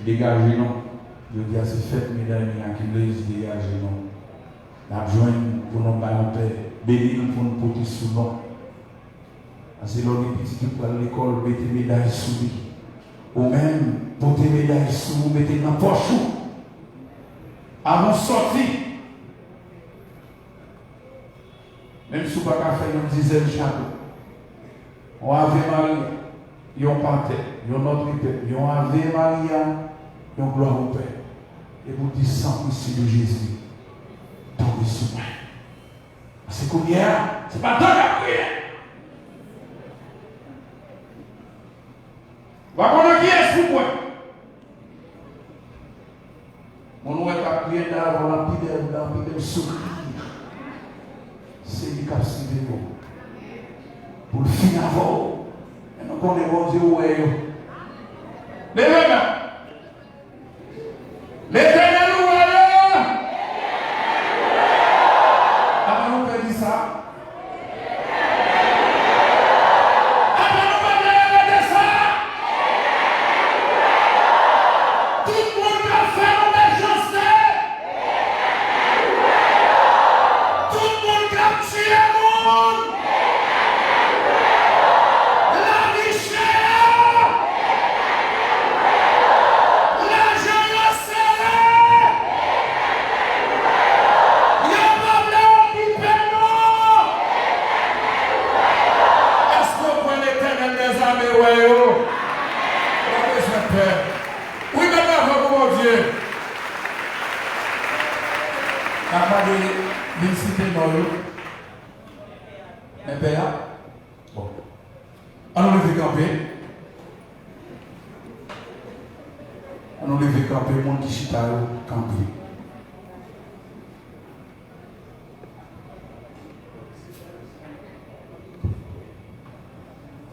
Dégagez non. Je dis à ces fêtes, mesdames, qui l'église dégagez non. N'a besoin pour nous faire en paix. Bénis-nous pour nous porter sous nous. C'est l'homme petit qui pour l'école, mettez médailles sous lui. Ou même, portez médailles sous vous, mettez dans la poche. Avant de sortir. Même si vous ne pouvez pas faire une dizaine de chapeaux. On Ave Maria, yon Panther, yon Notre Père, yon Ave Maria, yon gloire au Père. Et vous dites sans ici de Jésus, tombez sur moi. C'est qu'on y est, c'est pas toi qui as prié. Vous voyez qui est sous moi? On ne va pas prier dans la pile de sourire. C'est du cap civique. Pour le finir avant. Et nous connaissons bon Dieu où est. Levez-moi. L'éternel où est. Avant nous faire dire ça.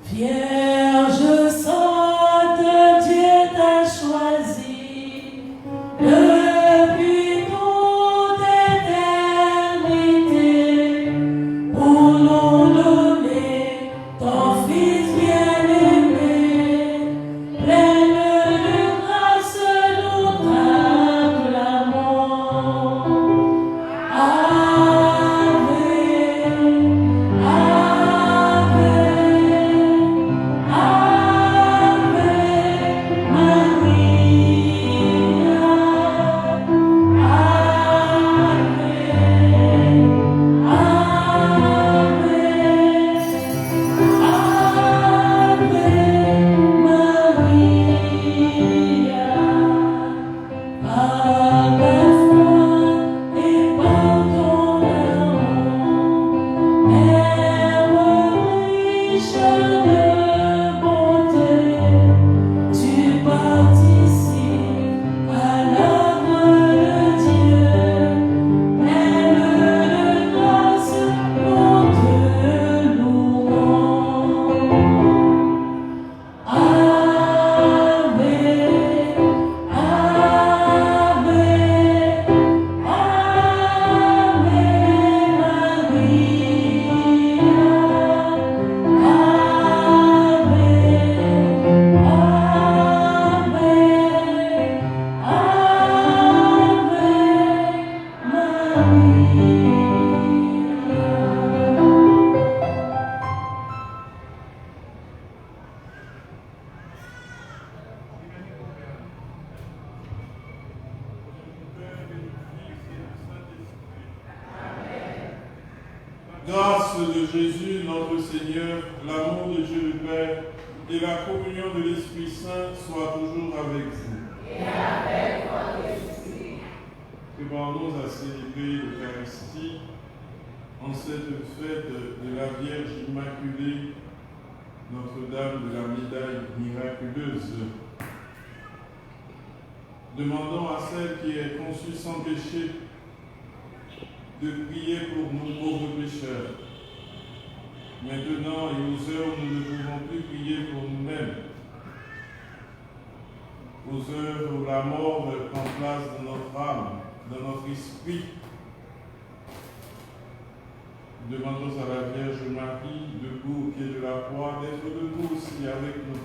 Vierge sainte, Dieu t'a choisi depuis toute éternité pour nous donner ton Fils bien-aimé, pleine de grâce nous t'acclamons. Grâce de Jésus, notre Seigneur, l'amour de Dieu le Père et la communion de l'Esprit Saint soient toujours avec vous. Et avec votre esprit. Préparons-nous à célébrer l'Eucharistie en cette fête de la Vierge Immaculée, Notre-Dame de la Médaille miraculeuse. Demandons à celle qui est conçue sans péché de prier pour nous pauvres pécheurs, maintenant et aux heures où nous ne pouvons plus prier pour nous-mêmes, aux heures où la mort prend place dans notre âme, dans notre esprit. Demandons à la Vierge Marie, debout au pied de la croix, d'être debout aussi avec nous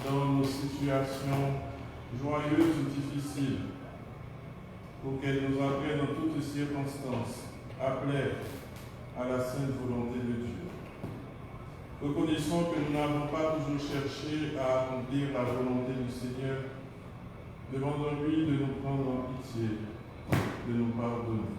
dans nos situations joyeuses ou difficiles, pour qu'elle nous apprenne en toutes circonstances à plaire à la sainte volonté de Dieu. Reconnaissons que nous n'avons pas toujours cherché à accomplir la volonté du Seigneur. Demandons-lui de nous prendre en pitié, de nous pardonner.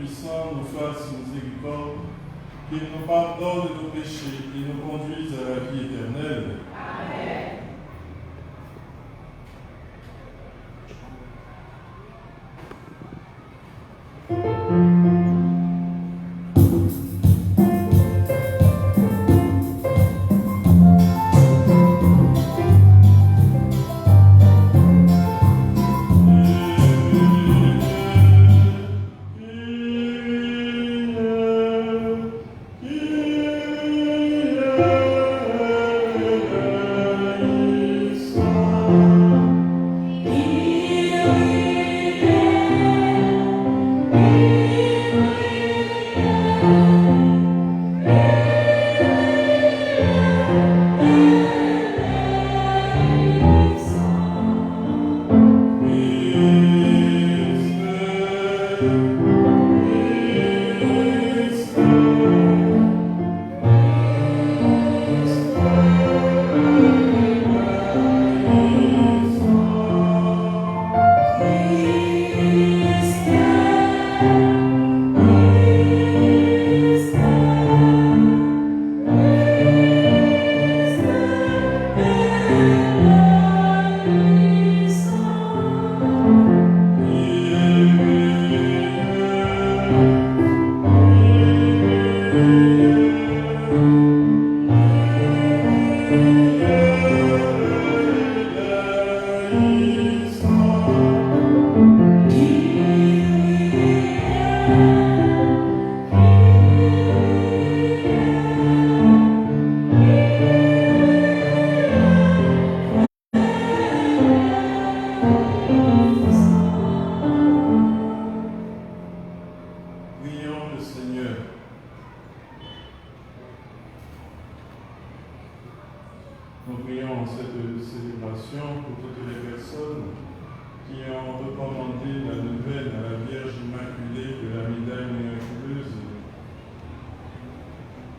Tout-Puissant nous fasse miséricorde, qu'il nous pardonne de nos péchés et nous conduise à la vie éternelle. Amen. Nous prions en cette célébration pour toutes les personnes qui ont recommandé la nouvelle à la Vierge Immaculée de la médaille miraculeuse.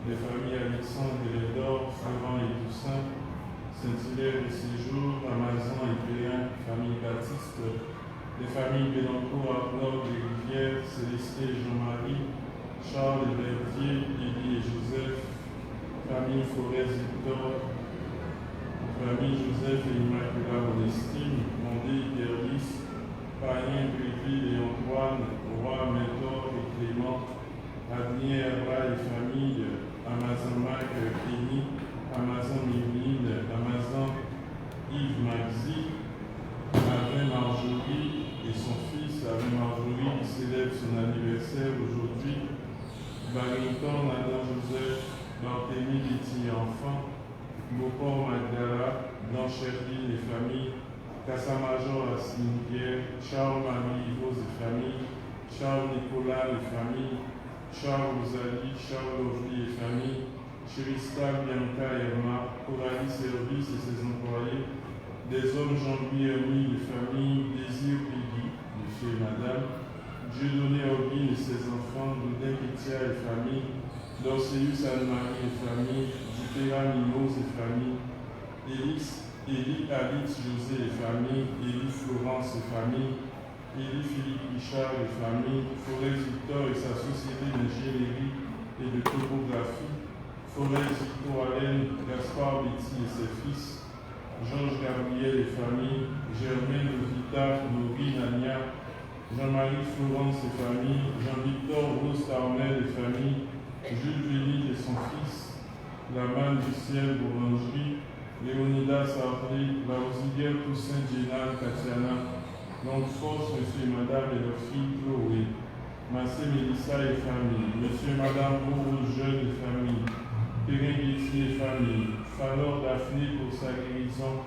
Les familles Alexandre et Lédor, Florent et Toussaint, Saint-Hilaire et Séjour, Amazon et Périn, famille Baptiste, les familles Bélancourt, Arnaud et Rivière, Célestin et Jean-Marie, Charles et Berthier, Élie et Joseph, famille Forêt-Victor, famille Joseph et Immaculée Modestine, Mondé, Pierre-Lys, Païen, Gréville et Antoine, Roi, Méthor et Clément, Adnien, Abra et famille, Amazon Mac, Kenny, Amazon Yveline, Amazon Yves Maxi, Alain Marjorie et son fils, Alain Marjorie, qui célèbre son anniversaire aujourd'hui, Barrington, Adam Joseph, Barthélemy Betty enfant, Beauport Magdala, Blancherville et famille, Cassamajor à Cimetière, Charles-Marie Yvos et famille, Charles Nicolas et famille, Charles Rosalie, Charles Lovely et famille, Chérista Bianca et Emma, Coralie Service et ses employés, des hommes Jean-Louis Hermine et famille, Désir Piggy, monsieur et madame, Dieudonné Aubin et ses enfants, Doudin Kétia et famille, Dorceus Anne-Marie et famille, Dupéra Mimos et famille, Élie Alix José et famille, Élie Florence et famille, Élie Philippe Richard et famille, Forêt Victor et sa société d'ingénierie et de topographie, Forêt Victor Allen, Gaspard Betty et ses fils, Georges Gabriel et famille, Germaine Lovita, Maureen Ania, Jean-Marie Florence et famille, Jean-Victor Rose Tarnel et famille, Jules Vénit et son fils, la manne du ciel Boulangerie, Léonidas Sartré, la auxiliaire Toussaint Génal Katiana, Longue Force, monsieur et madame et leur fille Chloé, Massé Mélissa et famille, monsieur et madame Bourreau Jeune et famille, Perrin Guettier et famille, Falor Daphné pour sa guérison,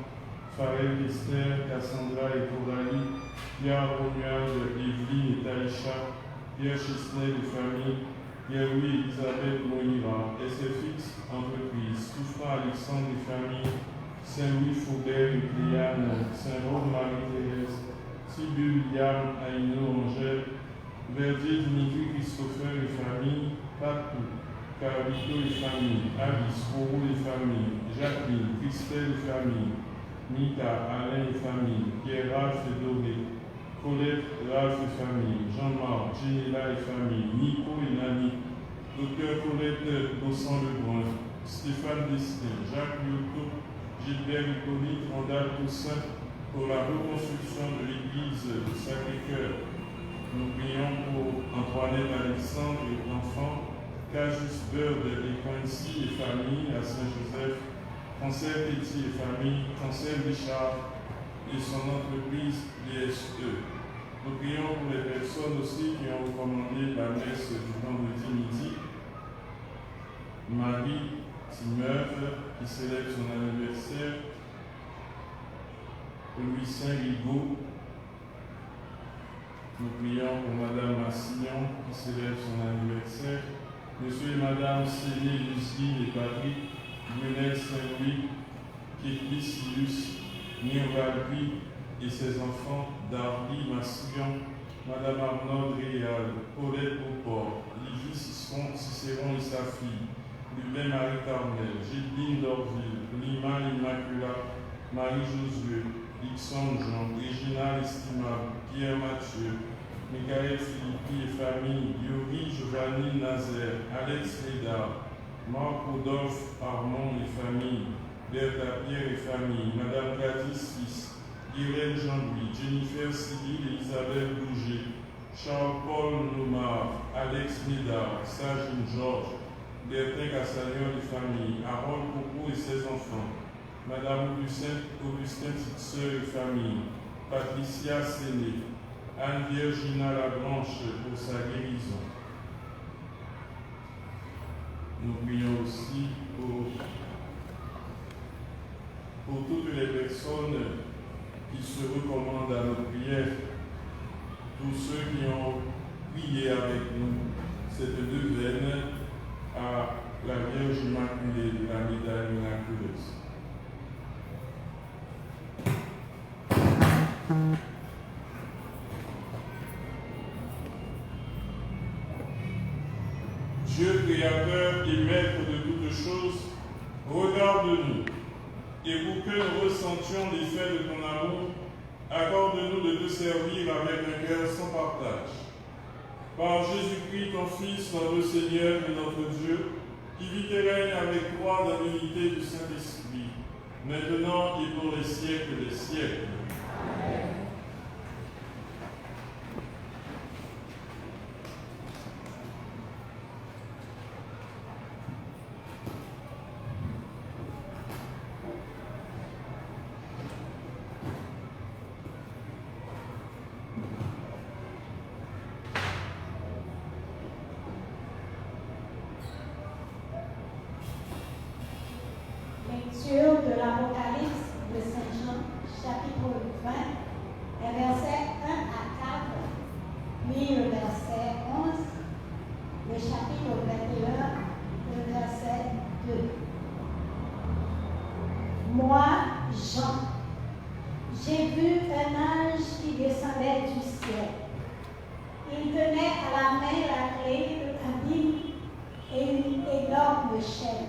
Farel Esther, Cassandra et Coralie, Pierre Romuald, Evelyne et Taïcha, Pierre Chesnel et famille, Pierre-Louis Elisabeth Moïra, SFX Entreprise, Souffrant Alexandre et famille, Saint-Louis Faubert et Cléane, Saint-Rose Marie-Thérèse, Sibyl William, Aïno Angèle, Verdier Dimitri Christopher et famille, Patou, Carabito et famille, Alice, Roro et famille, Jacqueline, Christelle et famille, Nita, Alain et famille, Pierre Ralph et Doré, Colette, Ralph et famille, Jean-Marc, Ginela et famille, Nico et Nani, Docteur Colette Bossan-Lebrun, Stéphane Destin, Jacques Lyoto, Gilbert Hippolyte, Randall Toussaint, pour la reconstruction de l'église du Sacré-Cœur. Nous prions pour Antoinette Alexandre et l'enfant, Cajus Bird et Quincy et famille à Saint-Joseph, Cancel Petit et famille, Cancel Richard et son entreprise DSE. Nous prions pour les personnes aussi qui ont recommandé la messe du vendredi midi. Marie Timeuve qui célèbre son anniversaire. Louis Saint-Rigaud. Nous prions pour Madame Massignon qui célèbre son anniversaire. Monsieur et Madame Céline, Lucille et Patrick, Lionel Saint-Louis, Képi Silius, Nirvalpi et ses enfants, Darby Massillon, Madame Arnaud Réal, Paulette Beauport, Livie Cicéron et sa fille, Lubin Marie-Carmel, Gilbine Dorville, Lima Immaculat, Marie-Josué, Dixon Jean, Régina Estimable, Pierre Mathieu, Michael Philippi et famille, Yuri Giovanni Nazaire, Alex Lédard, Marc Rodolphe Armand et famille, Bertha Pierre et famille, Madame Gladys Fils, Irène Jean-Louis, Jennifer Cyril et Isabelle Bouger, Charles-Paul Nomar, Alex Médard, Sagine Georges, Bertin Cassagnol et famille, Harold Coco et ses enfants, Madame Augustin Titseur et famille, Patricia Séné, Anne-Virgina Labranche pour sa guérison. Nous prions aussi pour toutes les personnes qui se recommandent à nos prières, tous ceux qui ont prié avec nous cette neuvaine à la Vierge Immaculée de la Médaille miraculeuse. Dieu créateur et maître de toutes choses, regarde-nous, et pour que nous ressentions l'effet de ton amour, accorde-nous de te servir avec un cœur sans partage. Par Jésus-Christ, ton Fils, notre Seigneur et notre Dieu, qui vit et règne avec toi dans l'unité du Saint-Esprit, maintenant et pour les siècles des siècles. Amen. Lecture de l'Apocalypse de Saint Jean, chapitre 20, les versets 1 à 4, puis le verset 11, le chapitre 21, le verset 2. Moi, Jean, j'ai vu un ange qui descendait du ciel. Il tenait à la main la clé de l'abîme et une énorme chaîne.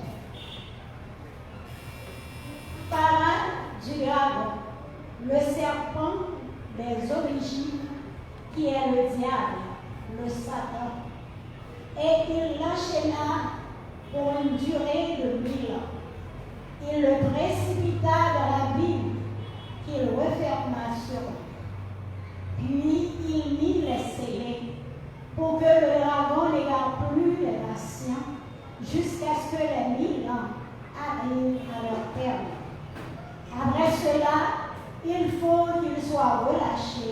Parade du dragon, le serpent des origines, qui est le diable, le Satan. Et il l'enchaîna pour une durée de 1000 ans. Il le précipita dans l'abîme, qu'il referma sur lui. Puis il mit les scellés, pour que le dragon n'égare plus les nations, jusqu'à ce que les 1000 ans arrivent à leur terme. Après cela, il faut qu'il soit relâché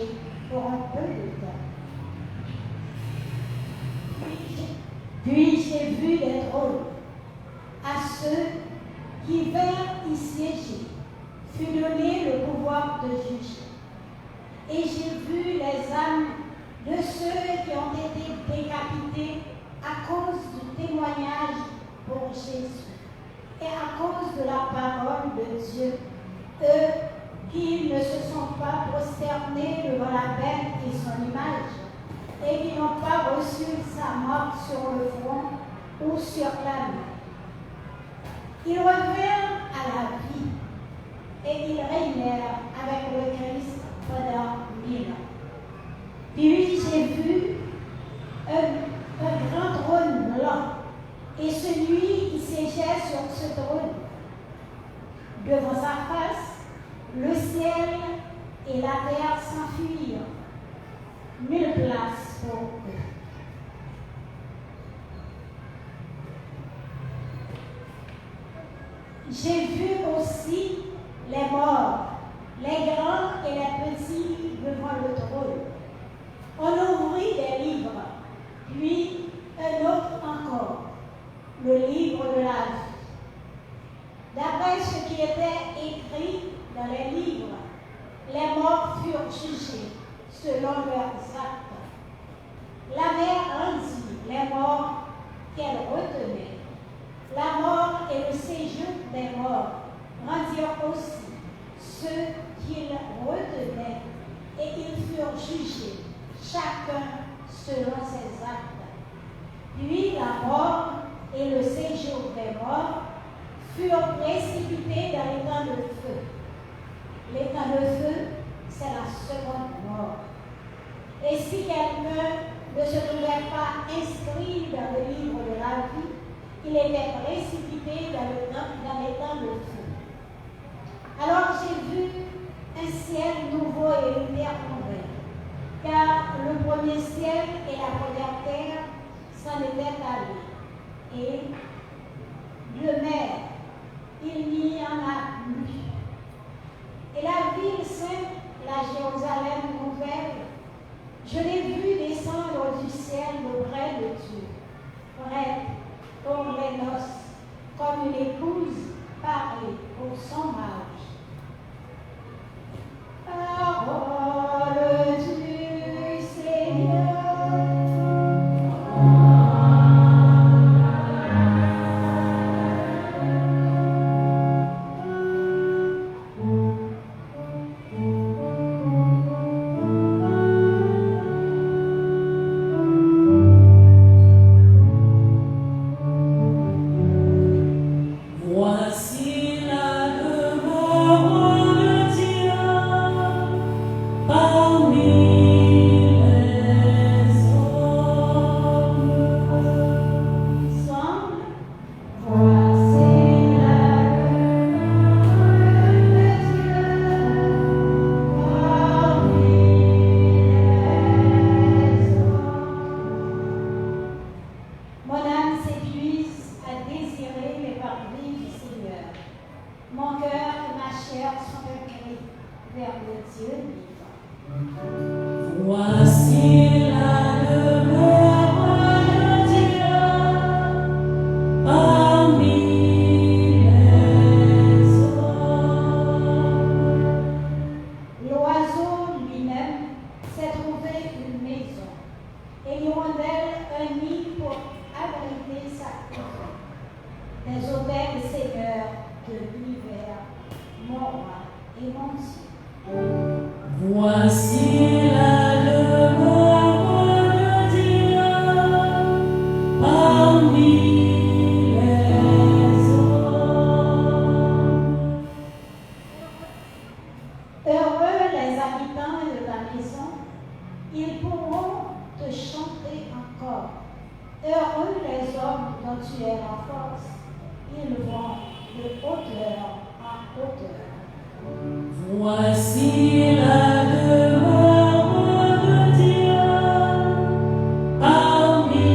pour un peu de temps. Puis j'ai vu des trônes. À ceux qui vinrent y siéger fut donné le pouvoir de juger. Et j'ai vu les âmes de ceux qui ont été décapités à cause du témoignage pour Jésus et à cause de la parole de Dieu. Eux qui ne se sont pas prosternés devant la bête et son image, et qui n'ont pas reçu sa mort sur le front ou sur la main. Ils revinrent à la vie, et ils régnèrent avec le Christ pendant 1000 ans. Puis j'ai vu un grand trône blanc et celui qui siégeait sur ce trône. Devant sa face, le ciel et la terre s'enfuirent. Nulle place pour eux. J'ai vu aussi les morts, les grands et les petits devant le trône. On ouvrit des livres, puis un autre encore, le livre de la vie. D'après ce qui était écrit dans les livres, les morts furent jugés selon leurs actes. La mer rendit les morts qu'elle retenait. La mort et le séjour des morts rendirent aussi ceux qu'ils retenaient, et ils furent jugés, chacun selon ses actes. Puis la mort et le séjour des morts furent précipités dans l'étang de feu. L'étang de feu, c'est la seconde mort. Et si quelqu'un ne se trouvait pas inscrit dans le livre de la vie, il était précipité dans l'étang de feu. Alors j'ai vu un ciel nouveau et une terre nouvelle, car le premier ciel et la première terre s'en étaient allés. Et de mer, il n'y en a plus. Et la ville sainte, la Jérusalem nouvelle, je l'ai vue descendre du ciel auprès de Dieu, prête pour les noces, comme une épouse parée pour son mariage. Parole du Seigneur. Voici la demeure de Dieu parmi les hommes. Ensemble, voici la demeure de Dieu parmi les hommes. Mon âme s'épuise à désirer les parvis du Seigneur. Mon cœur et ma chair sont un cri vers le Dieu vivant. Voici la demeure de Dieu parmi les hommes. L'oiseau lui-même s'est trouvé une maison, et l'hirondelle un nid pour abriter sa cour. Des aubaines, Seigneur, de l'hiver, mon roi et mon Dieu. Voici la demeure de Dieu parmi les hommes. Heureux les habitants de ta maison, ils pourront te chanter encore. Heureux les hommes dont tu es la force, ils vont de hauteur en hauteur. Voici la demeure de Dieu parmi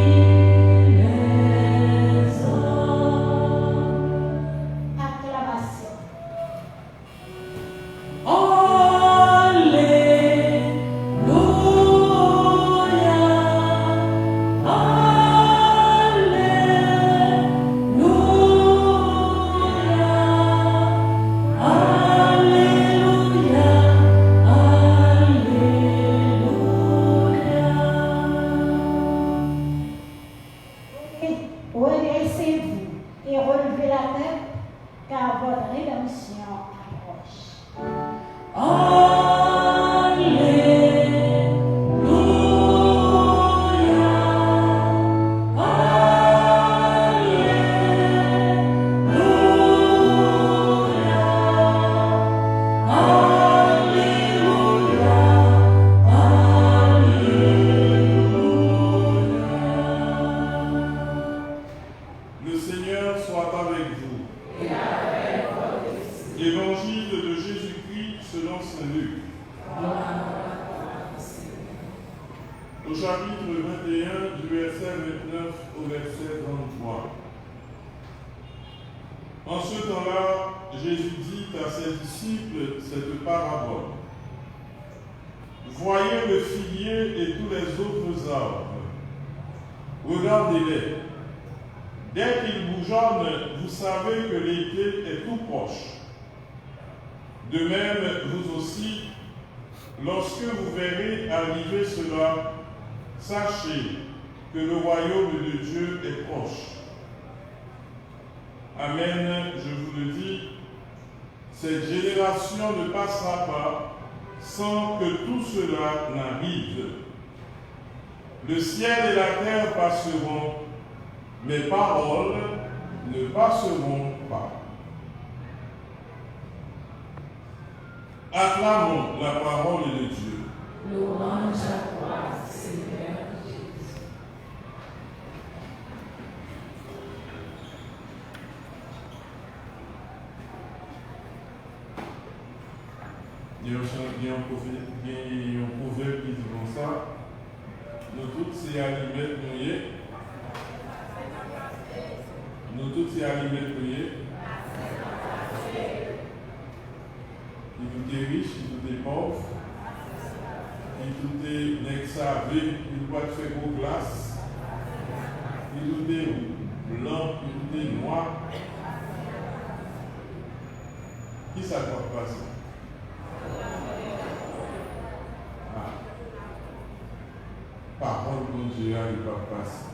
les hommes. Acclamation. Redressez-vous et relevez la tête, car votre rédemption approche. 21 du verset 29 au verset 33. En ce temps-là, Jésus dit à ses disciples cette parabole. Voyez le figuier et tous les autres arbres. Regardez-les. Dès qu'ils bourgeonnent, vous savez que l'été est tout proche. De même, vous aussi, lorsque vous verrez arriver cela, sachez que le royaume de Dieu est proche. Amen, je vous le dis, cette génération ne passera pas sans que tout cela n'arrive. Le ciel et la terre passeront, mes paroles ne passeront pas. Acclamons la parole de Dieu. Louange à toi, Seigneur Jésus. Il y a un proverbe qui dit comme ça. Nous tous c'est aliments mouillés. Nous tous c'est aliments mouillés. Qui tout est riche, qui tout est pauvre. Qui tout est nexavé, qui doit faire gros glace. Qui tout est blanc, qui tout est noir. Qui ça doit passer? Parole de Dieu ne va passer.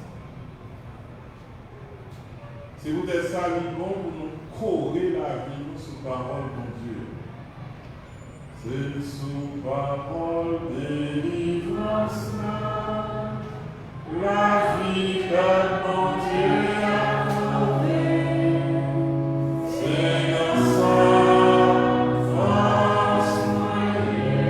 C'est peut-être ça qui bon pour nous courir la vie sous parole de Dieu. C'est sous parole délivrance la vie que mon Dieu a trouvée. C'est dans sa force noyée.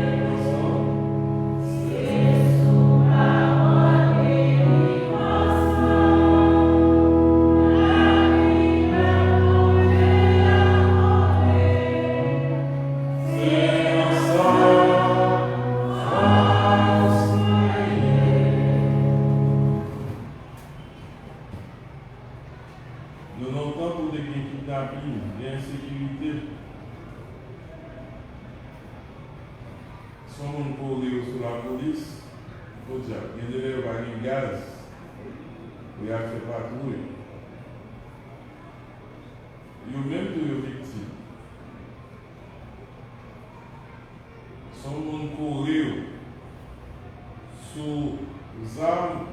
Nous n'avons pas pour des kidnappings, des insécurités. Si on courir sur la police, il faut dire, il y a des élèves à gaz, il y a fait patrouille. Il y a même tous les victimes. Si on courir sous les armes,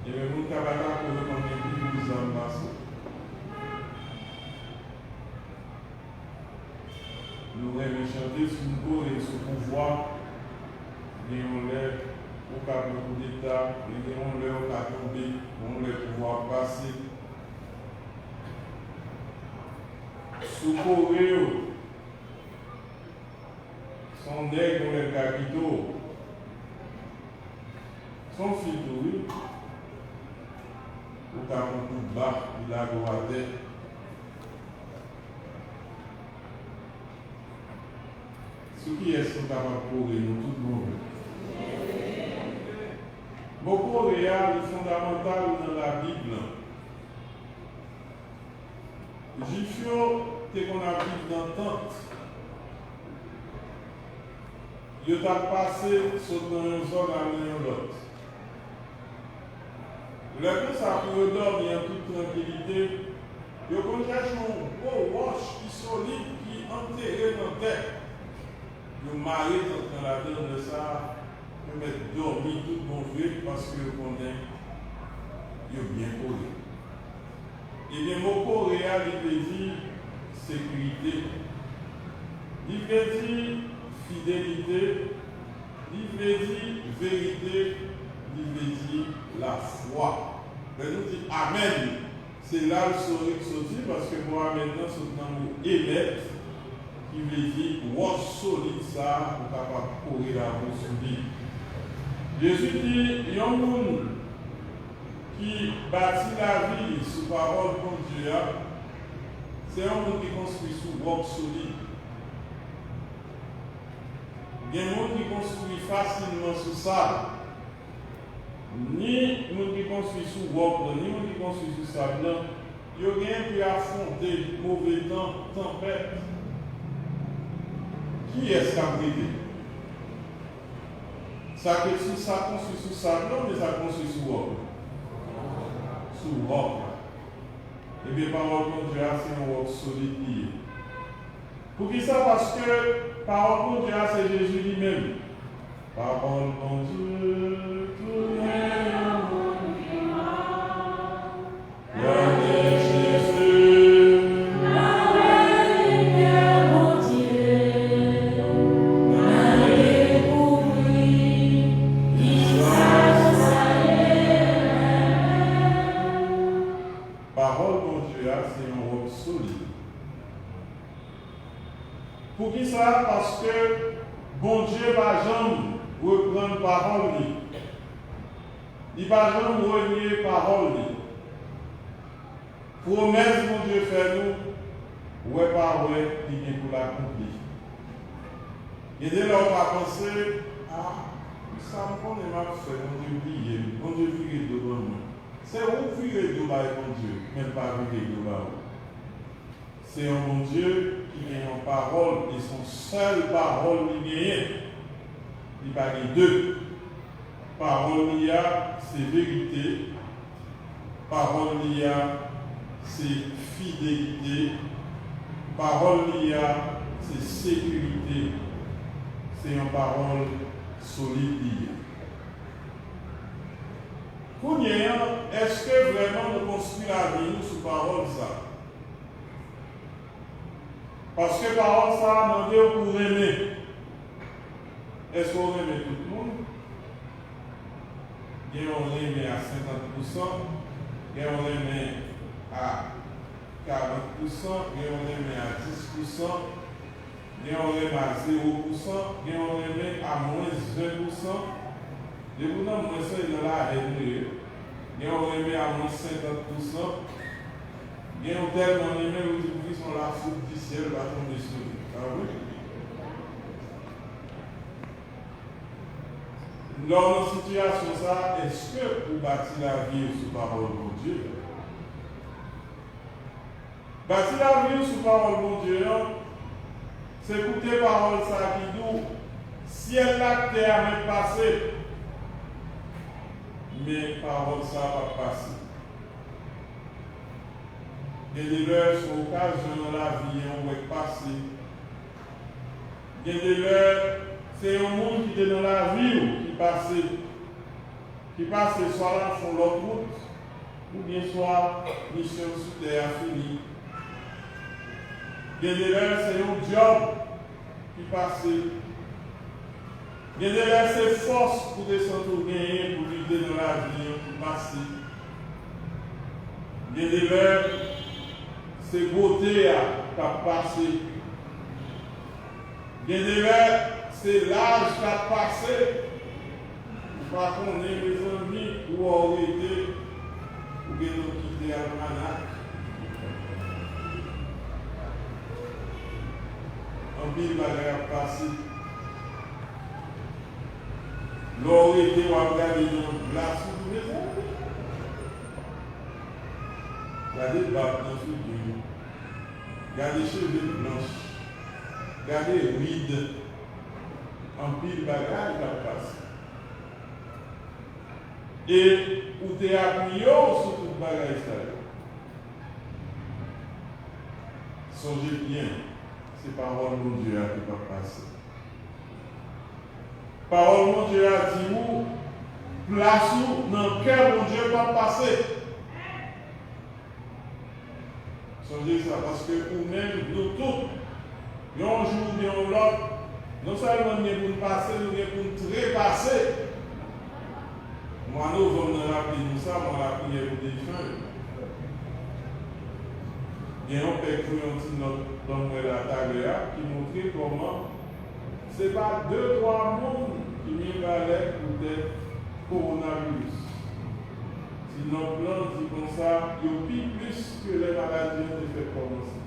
il y a même des camarades qui ont été les armes passées. Nous aimons chanter sur le corps et sur le pouvoir. Nous avons au cas de coup d'État, nous avons l'air au cas de tomber, nous avons le pouvoir passer. Sous Corée, son nègre dans les capitaux, son fils oui, au cas de coup de bas, il a droité. Ce qui est capable de courir, nous tout le monde. Beaucoup réel est fondamental dans la Bible. Jifio, c'est qu'on a vu dans le temps. Il a passé sur une zone à l'autre. Le plus ça peut dormir en toute tranquillité. Il y a un gros roche qui est solide, qui est enterré dans la terre. Le mari dans la donne de ça, peut mettre dormir tout bon fait parce que on est bien collé. Et bien, mon coréen, il veut dire sécurité, il veut dire fidélité, il veut dire vérité, il veut dire la foi. Mais nous disons Amen. C'est là le sorti parce que moi maintenant, c'est dans le émettre. Qui veut dire, what solide ça pour capable courir la route sur lui. Jésus dit, il y a un monde qui bâtit la vie sous parole de Dieu. C'est un monde qui construit sous roc solide. Il y a un monde qui construit facilement sous ça. ni nous qui construisons sous roc, ni nous qui construisons sous sable, il y a rien qui affronter mauvais temps, tempête. Qui est-ce qui a privé? Ça construit sous sable, mais ça construit sous roc. Sous roc. Et bien, parole de Dieu, c'est un roc solide. Pour qui ça? Parce que parole de Dieu, c'est Jésus lui-même. Parole de Dieu, tout est mon Pour qui ça? Parce que bon Dieu va jamais reprendre parole. Il va jamais renier parole. Promesse mon Dieu fait nous, ouais pas ouais, il vient pour l'accomplir. Et dès lors on va penser, ça me connaît mal fait, mon Dieu prier, mon Dieu prier devant nous. C'est où prier devant mon Dieu, même pas prier devant nous. C'est un bon Dieu qui a une parole et son seule parole qui gagne. Il va y deux. Parole il a, c'est vérité. Parole il a, c'est fidélité. Parole il a, c'est sécurité. C'est une parole solide. Est-ce que vraiment nous construisons la vie sous parole ça? Parce que parole ça, on dit pour aimer. Est-ce qu'on aime tout le monde? Il y a on aime à 50%, il y a on aime à 40%, il y a on aime à 10%, il y a on aime à 0%, il y a on aime à moins 20%. Et vous n'avez moins ça dans la haine. Il y a on aime à moins 50%. Il y a un tellement aimé où ils sont la foule du ciel va tomber sur nous. Ah oui? Dans une situation, ça, est-ce que vous bâtissez la vie sous parole de Dieu? Bâtir la vie sous parole de Dieu, c'est écouter parole ça qui dit ciel la terre même passé, mais parole ça va passer. Il y a des leurs sur occasion dans la vie, on va passer. Il y a des leurs, c'est un monde qui est dans la vie qui passe soit là font l'autre route, ou bien soit mission sous terre finie. Il y a des leurs, c'est un job qui passe. Il y a des leurs, c'est force pour descendre au gagner, pour vivre dans la vie, pour passer. Il y a des leurs, c'est beauté qui a passé. Il y a des leurs, c'est l'âge qui a passé. Par contre, on est mes amis ou aurait été ou bien nous quitter Almanac. Un pile bagarre passé. L'aurait été ou à regarder dans la sous mes amis. Regardez le bas dans le figure. Regardez les cheveux blanches. Regardez les rides. Un pile bagarre qui a passé. Et où tu es appuyé sur tout le bagage. Songez bien, c'est parole de Dieu qui va passer. Parole de Dieu a dit où, place où, dans le cœur de Dieu va passer. Songez ça, parce que nous-mêmes, nous tous, un jour, bien l'autre, non seulement nous pour passer, nous pour nous trépasser. Moi, nous allons rappeler nous ça, moi, la prière pour des fins. Il y a un père qui dans la table qui montrait comment ce n'est pas 2-3 mondes qui viennent avec pour des coronavirus. Si notre plan dit comme ça, il y a plus que les maladies ont fait commencer.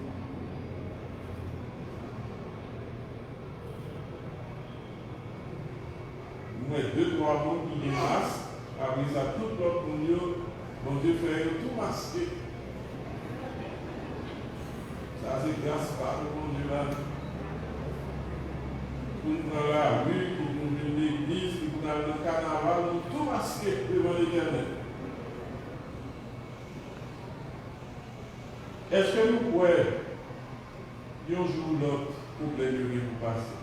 Nous avons 2-3 mondes qui viennent masques. Après ça, tout l'autre monde, bon Dieu fait tout masquer. Ça, c'est grâce par le bon Dieu là. Pour nous dans la rue, pour nous dans l'église, pour nous dans le carnaval, nous tout masqué devant l'Éternel. Est-ce que nous pouvons, un jour ou l'autre, problème de vous passer?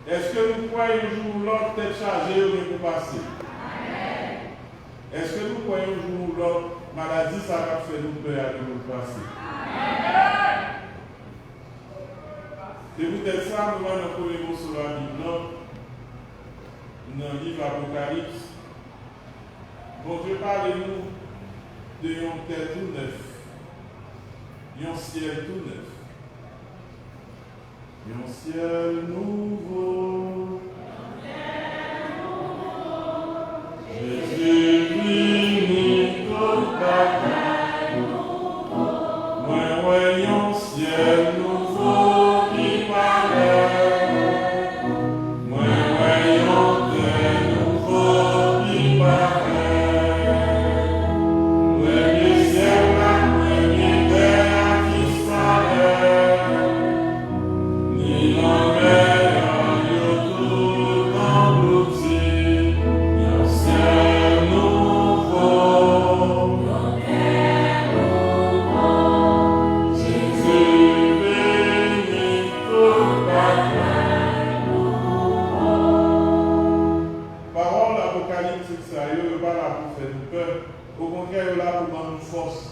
Est-ce que nous pouvons, un jour ou l'autre, tête chargée de vous passer? Est-ce que nous pouvons, un jour ou l'autre, maladie, ça va faire nous peur de vous passer? C'est peut-être ça, nous allons nous premier mot sur la Bible, dans le livre Apocalypse. Bon Dieu, parlez-nous de un terre tout neuf, un ciel tout neuf, un ciel nouveau. Jésus vini tout bataille, moi voyons ciel nouveau qui paraît, moi voyons terre nouveau qui paraît, premier ciel la première terre qui s'arrête, ni la mer en tout englouti, un ciel nouveau, Jésus béni tout bataille. Parole apocalyptique, ça y est, pas là pour faire nous peur. Au contraire, là pour donner nous force.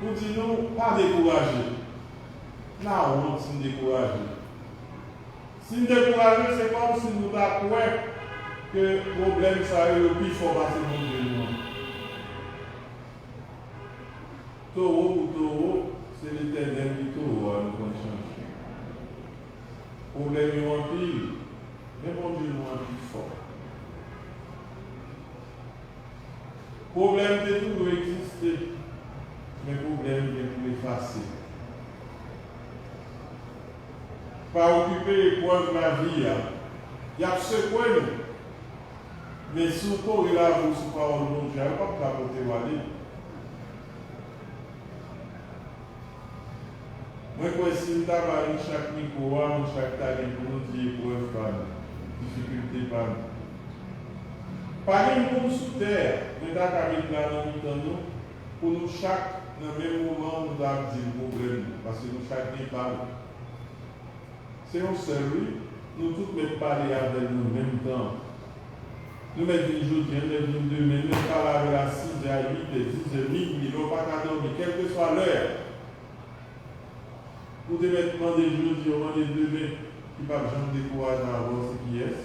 Pour dire nous, pas décourager. Non, on si nous décourager. Si nous décourager, c'est comme si nous avons que le problème, ça y est, le plus fort passer dans Dieu. Taureau pour taureau, c'est l'Éternel qui taureau, nous conscience. Problème est en pile, mais bon Dieu nous en plus fort. Problème de tout exister, mais problème de tout effacer. Pas occuper l'épreuve de la vie, il y a secoué nous. Mais si vous pouvez là, vous ne pas au nom de Dieu, pas pour apporter Wally. Moi, si nous avons chaque micro, chaque talent pour nous dire épreuve, difficulté, pas même pour nous sous terre, nous avons là dans nous, pour nous chaque, dans le même moment, nous avons dit le problème, parce que nous chaque n'est pas. C'est un seul, oui, nous tous mettons parler avec nous en même temps. Nous mettons une journée, nous mettons demain, nous parlons avec la 6 à 8, 10 et midi, nous ne pas qu'à dormir, quelle que soit l'heure. Pour te mettre dans des jours, des demain, qui ne va jamais décourager à voir ce qui est.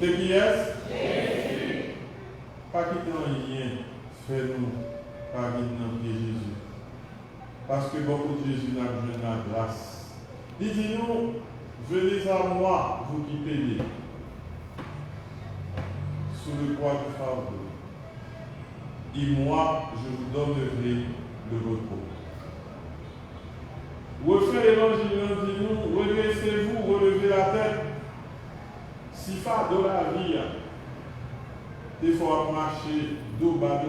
Ce qui est, pas quitter rien, fais-nous, pas quitter dans Jésus. Parce que beaucoup de Jésus n'a besoin de la grâce. Dites-nous, venez à moi, vous qui payez, sous le poids du fardeau. Et moi, je vous donnerai le repos. Refaites l'évangile, dis-nous, redressez-vous, relevez la tête. Si fardeau la vie, des fois marcher dos bas,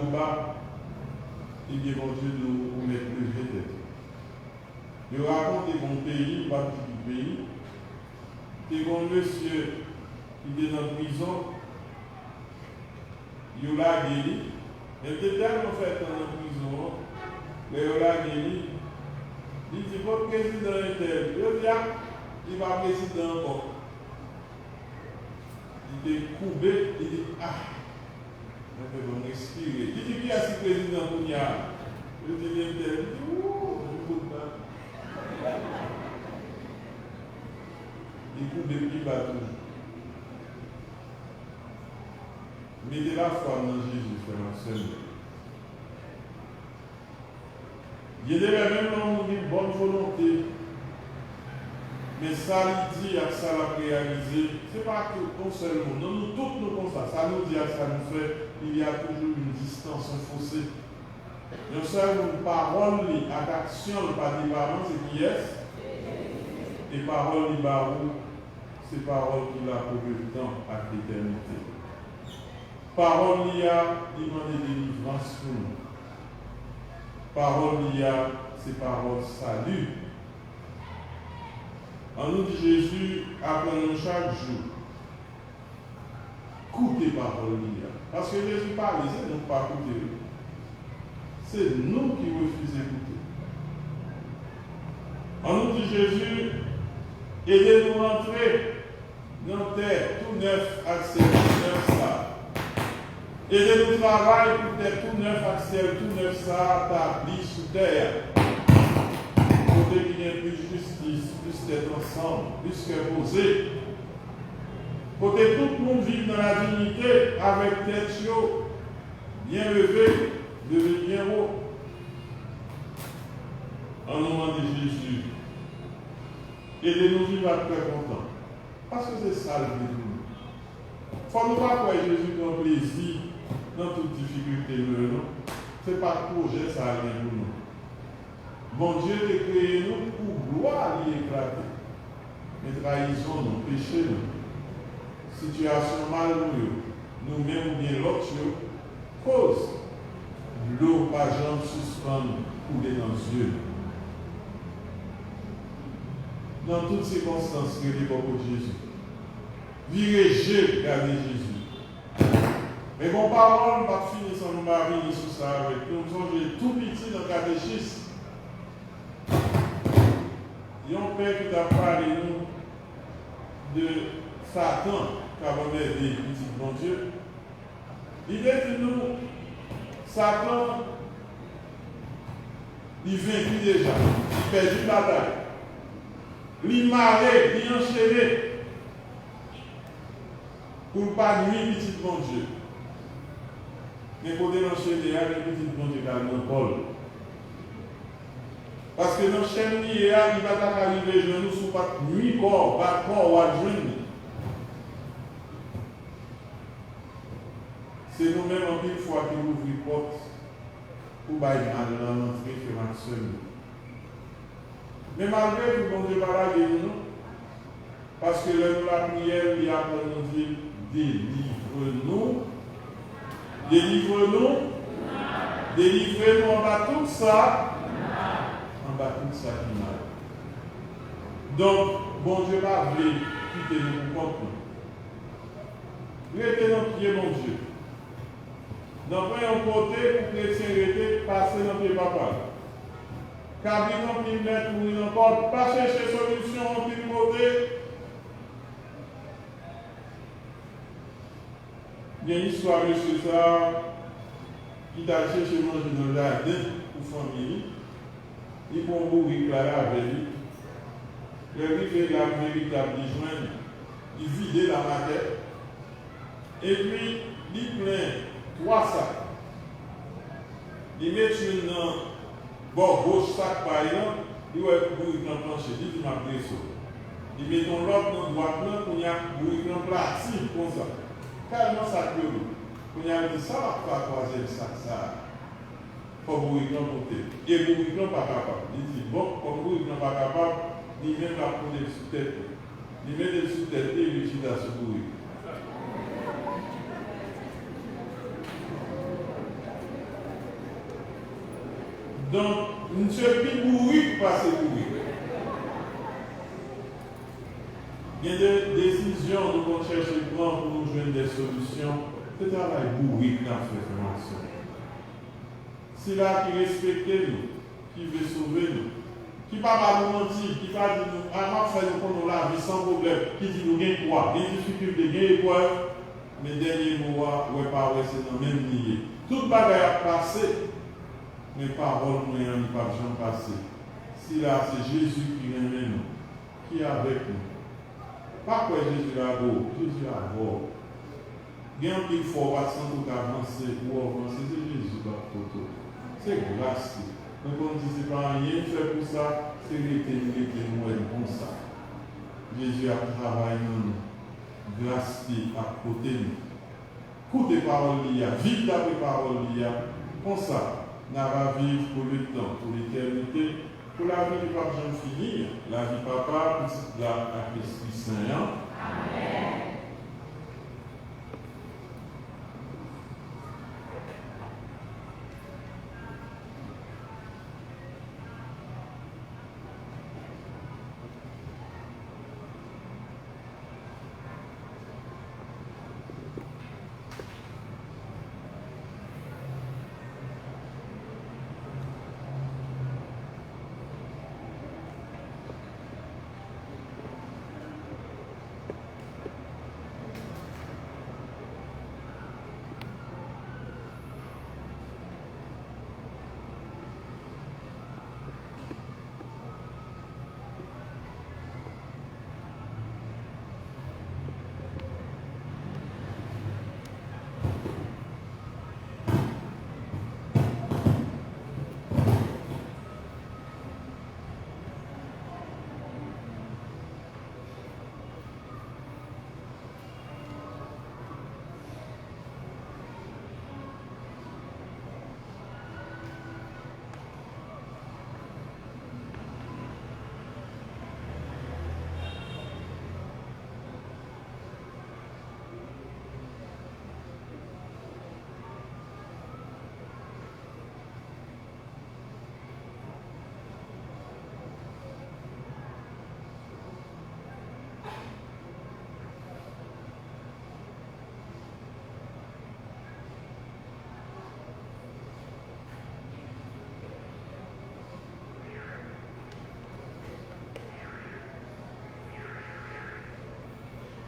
et bien mon Dieu nous met le tête. Je raconte mon pays, pas du pays. C'est un monsieur qui est dans la prison, il l'a guéri. Il était tellement fait dans la prison, mais il l'a guéri. Il dit, votre président est tel. Il dit, il va président encore. Il est courbé, il dit, ah, on peut respirer. Il dit, qui est ce président pour y aller? Il dit, il est tel. Il dit, ouh, je ne peux pas. Il coupe des petits bateaux. Mettez la foi dans Jésus, frère, seul. Il y a même une bonne volonté. Mais ça lui dit à ça l'a réalisé. Ce n'est pas que qu'on seul monde. Non, nous tous nous comme ça. Ça nous dit à ça nous fait. Il y a toujours une distance, un fossé. Nous sommes une parole, une action, pas des parents, c'est qui est. Et parole, c'est parole qu'il a pour le temps à l'éternité. Parole il y a demandé délivrance pour nous. Parole il y a, c'est parole salut. En nous dit Jésus, apprenons chaque jour. Écoutez parole il y a. Parce que Jésus parle, c'est nous pas écouter. C'est nous qui refusons d'écouter. En nous dit Jésus, aidez-nous à entrer dans terre, tout neuf, accès, tout neuf ça. Aidez-nous travail pour terre, tout neuf, accès, tout neuf ça, établi sous terre. Côté qu'il y ait plus de justice, plus d'être ensemble, plus que posé. Côté tout le monde vit dans la dignité, avec tête chaude, bien levée, levée bien haut. En nom de Jésus, aidez-nous vivre à très content. Parce que c'est ça le but. Il ne faut pas croire que Jésus prend plaisir dans toute difficulté. Ce n'est pas le projet, ça arrive pour nous. Bon Dieu t'a créé nous pour gloire y éclater. Mais trahison, nous, péché, nous. Situation mal nous-mêmes ou bien l'autre, cause l'eau par jambe suspendre, couler dans les yeux. Dans toutes circonstances, que les propos de Jésus. Virez, gardez Jésus. Mais bon, parole, on va finir sans nous marier sur ça avec nous. Nous sommes tout petit dans le catéchisme. Il y a un père qui t'a parlé nous de Satan, qui a remis des petits bon Dieu. Il dit que nous, Satan, il vaincu déjà, il perd une bataille. Il marre, il enchaîné pour ne pas nuire petit bon Dieu. Mais pour dénoncer les petit bon Dieu dans le Paul. Parce que dans le chaîne, il va arriver, je ne suis pas nuit corps, pas corps ou à jeune. C'est nous-mêmes en une fois qui ouvrons les portes pour bailler dans l'entrée faire un seul. Mais malgré tout, bon Dieu va la nous, parce que là, nous la prière, il y a pour nous dire délivre-nous, délivre-nous, délivrez-nous en bas tout ça. Tout ça qui mal. Donc, bon Dieu va venir quitter nous pour comprendre. Restez dans le pied, mon Dieu. Dans un côté, pour que les chrétiens restent, passer dans le pied papa. Car ils n'ont plus mettre pour encore, pas chercher solution en tout côté. Il y a une histoire de ça qui t'a cherché manger dans le jardin pour famille. Il faut mourir là avec lui. Le riz fait la véritable joindre. Il vide la maquette. Et puis, il plein 3 sacs. Il met une bon gauche sac par exemple. Il va mourir dans le plancher. Il dit m'a pris ça. Il met ton l'autre dans droite pour y avoir mourir dans le plastique comme ça. Carrément ça que vous. Il a dit ça va pas croiser le sac ça. Comme vous ne côté. Et vous ne pas capable. Il dit, bon, comme vous ne pas capable, il met la poudre sous tête. Il met le sous tête et il utilise à se bourrer. Donc, nous sommes plus bourrés pour passer bourrés. Il y a des décisions, nous allons chercher le plan pour nous joindre des solutions. C'est un travail bourré dans cette formation. C'est là qui respecte nous, qui veut sauver nous, qui ne va pas nous mentir, qui va dire nous, ah, faire nous la vie sans problème, qui dit nous gagnons quoi, des difficultés, des épreuves, mais dernier mot, ouais, pas ouais, c'est dans le même milieu. Toute bagaille a passé, mais parole moyen ne pas jamais passer. Si là, c'est Jésus qui aime nous, qui est avec nous. Pas quoi Jésus là-bas, Jésus là-bas. Il y a un peu de fois, sans tout avancer, ou avancer, c'est Jésus là-bas. C'est grâce. Donc on dit, c'est pas rien fait pour ça, c'est l'éternité comme ça. Jésus a travaillé nous, grâce à côté nous. Coup de parole il y a, vite d'après parole il y a, comme ça, nous allons vivre pour le temps, pour l'éternité, pour la vie du pape Jean finir, la vie papa, la Esprit Saint,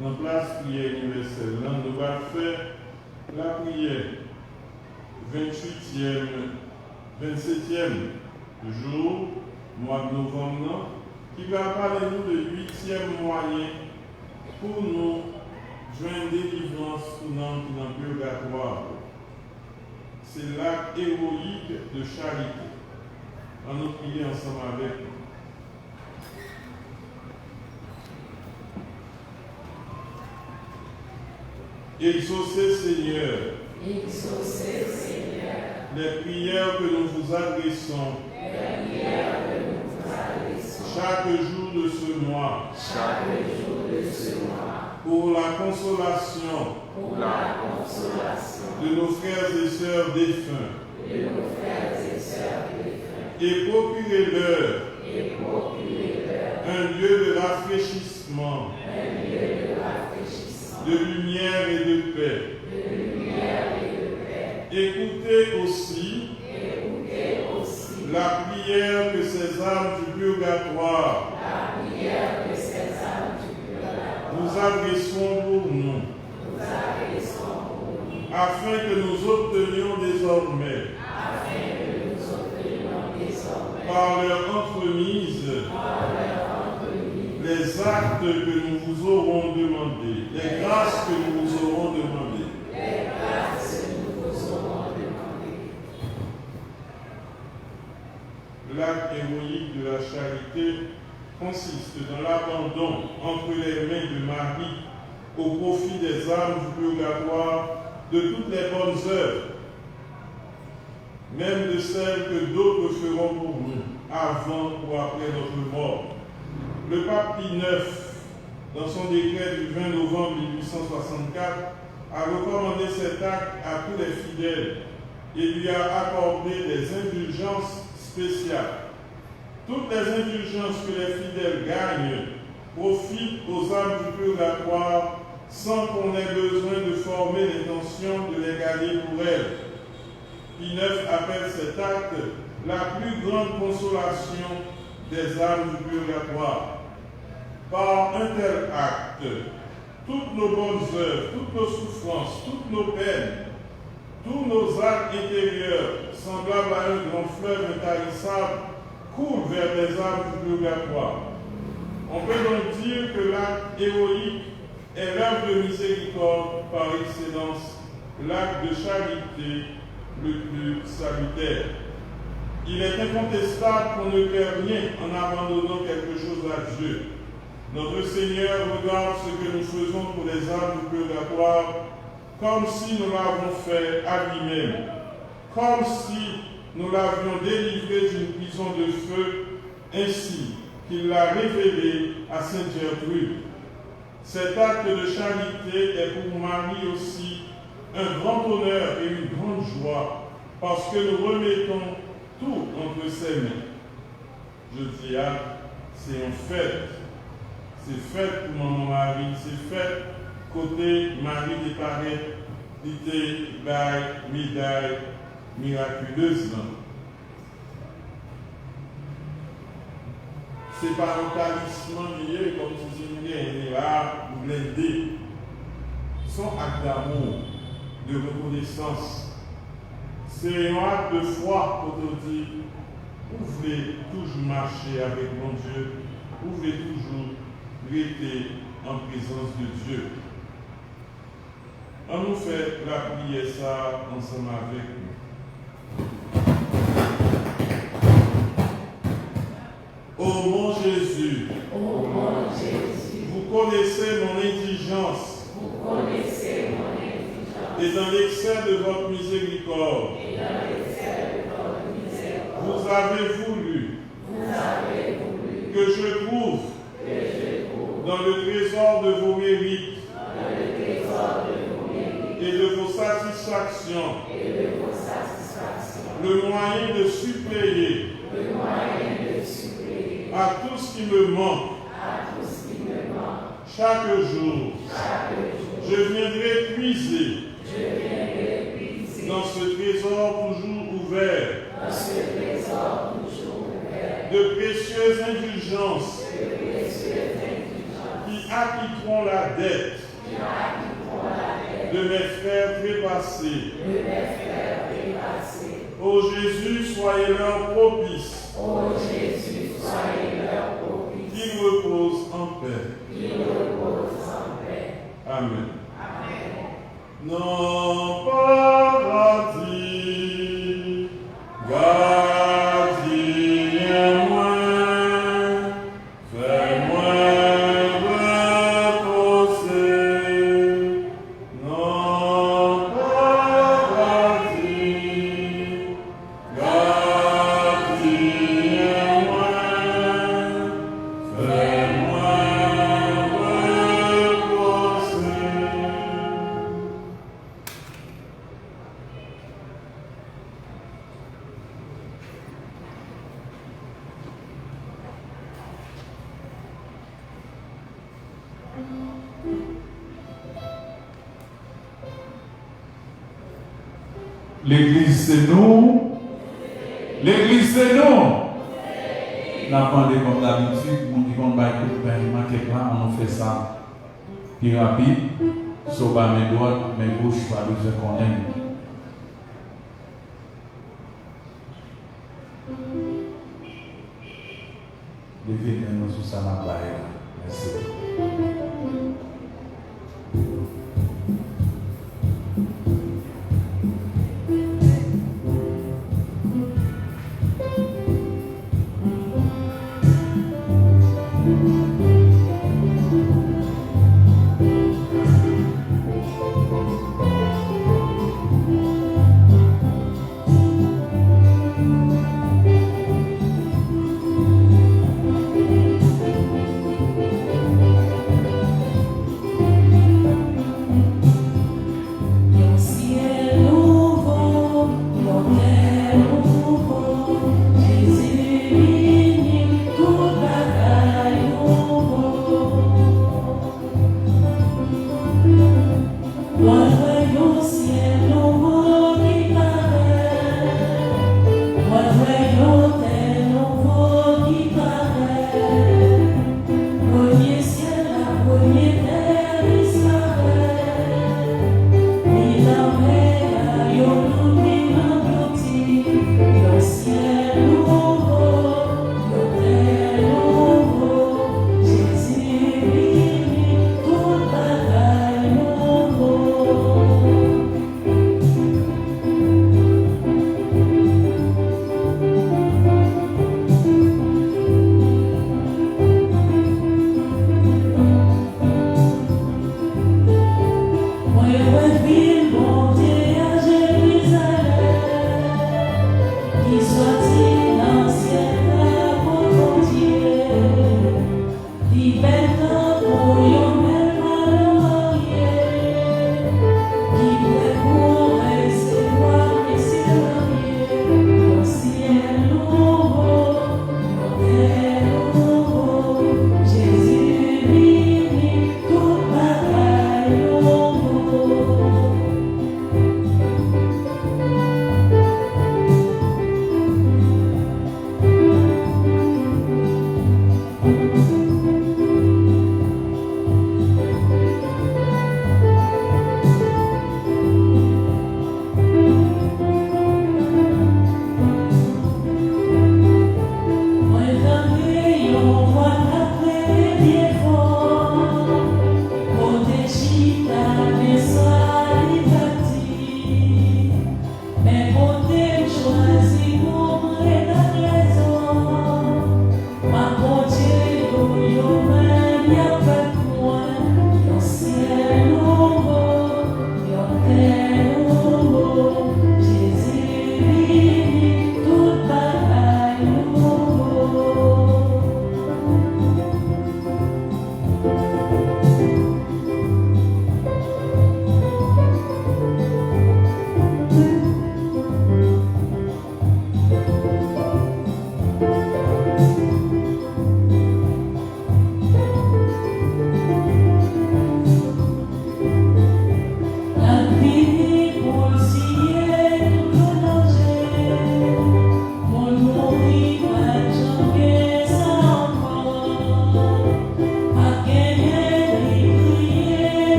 Dans la place prière universelle, là, nous allons faire la prière 28e, 27e jour, mois de novembre, qui va parler nous de 8e moyen pour nous joindre délivrance pour nous qui dans le purgatoire. C'est l'acte héroïque de charité. On nous prier ensemble avec nous. Exaucez, Seigneur, les prières que nous vous adressons, chaque jour de ce mois, pour la consolation, de nos frères et sœurs défunts, et procurez-leur un lieu de rafraîchissement, de lumière et de paix. Écoutez aussi la prière que ces âmes du purgatoire nous adressons pour nous, afin que nous obtenions désormais, par leur entremise, les actes que nous vous aurons demandés, les grâces que nous vous aurons demandées. L'acte héroïque de la charité consiste dans l'abandon entre les mains de Marie au profit des âmes du purgatoire de toutes les bonnes œuvres, même de celles que d'autres feront pour nous, avant ou après notre mort. Le pape Pie IX, dans son décret du 20 novembre 1864, a recommandé cet acte à tous les fidèles et lui a accordé des indulgences spéciales. Toutes les indulgences que les fidèles gagnent profitent aux âmes du purgatoire sans qu'on ait besoin de former l'intention de les gagner pour elles. Pie IX appelle cet acte la plus grande consolation des âmes du purgatoire. Par un tel acte, toutes nos bonnes œuvres, toutes nos souffrances, toutes nos peines, tous nos actes intérieurs, semblables à un grand fleuve intarissable, coulent vers les âmes du purgatoire. On peut donc dire que l'acte héroïque est l'œuvre de miséricorde par excellence, l'acte de charité le plus salutaire. Il est incontestable qu'on ne perd rien en abandonnant quelque chose à Dieu. Notre Seigneur regarde ce que nous faisons pour les âmes du purgatoire comme si nous l'avons fait à lui-même, comme si nous l'avions délivré d'une prison de feu, ainsi qu'il l'a révélé à Sainte Gertrude. Cet acte de charité est pour Marie aussi un grand honneur et une grande joie, parce que nous remettons tout entre ses mains. Je dis, c'est une fête. C'est fête pour maman Marie, c'est fête côté Marie déparée, l'idée, médaille miraculeuse. C'est par un talisman lié, comme si c'était là, blindé. Son acte d'amour, de reconnaissance. C'est un acte de foi pour te dire, vous voulez toujours marcher avec mon Dieu, vous voulez toujours rester en présence de Dieu. On nous fait la prière ça ensemble avec nous. Ô mon Jésus, vous connaissez mon indigence. Et dans l'excès de votre miséricorde, vous avez voulu que je trouve dans le trésor de vos mérites et de vos satisfactions le moyen de suppléer à tout ce qui me manque. Chaque jour, je viendrai puiser dans ce trésor toujours ouvert de précieuses indulgences qui acquitteront la dette de mes frères trépassés. Ô Jésus, soyez leur propice. Qu'ils reposent en paix. Amen. Non, paradis, gardien-moi, fais-moi reposer. Non, paradis, gardien-moi, fais-moi reposer. L'église c'est nous. L'église c'est nous. Nous avons demandé comme d'habitude, nous disons qu'on va écouter on fait ça plus rapide. Sur mes droites, mes gauches, pas besoin qu'on aime. Levez-nous sur ça, ma baille. Merci.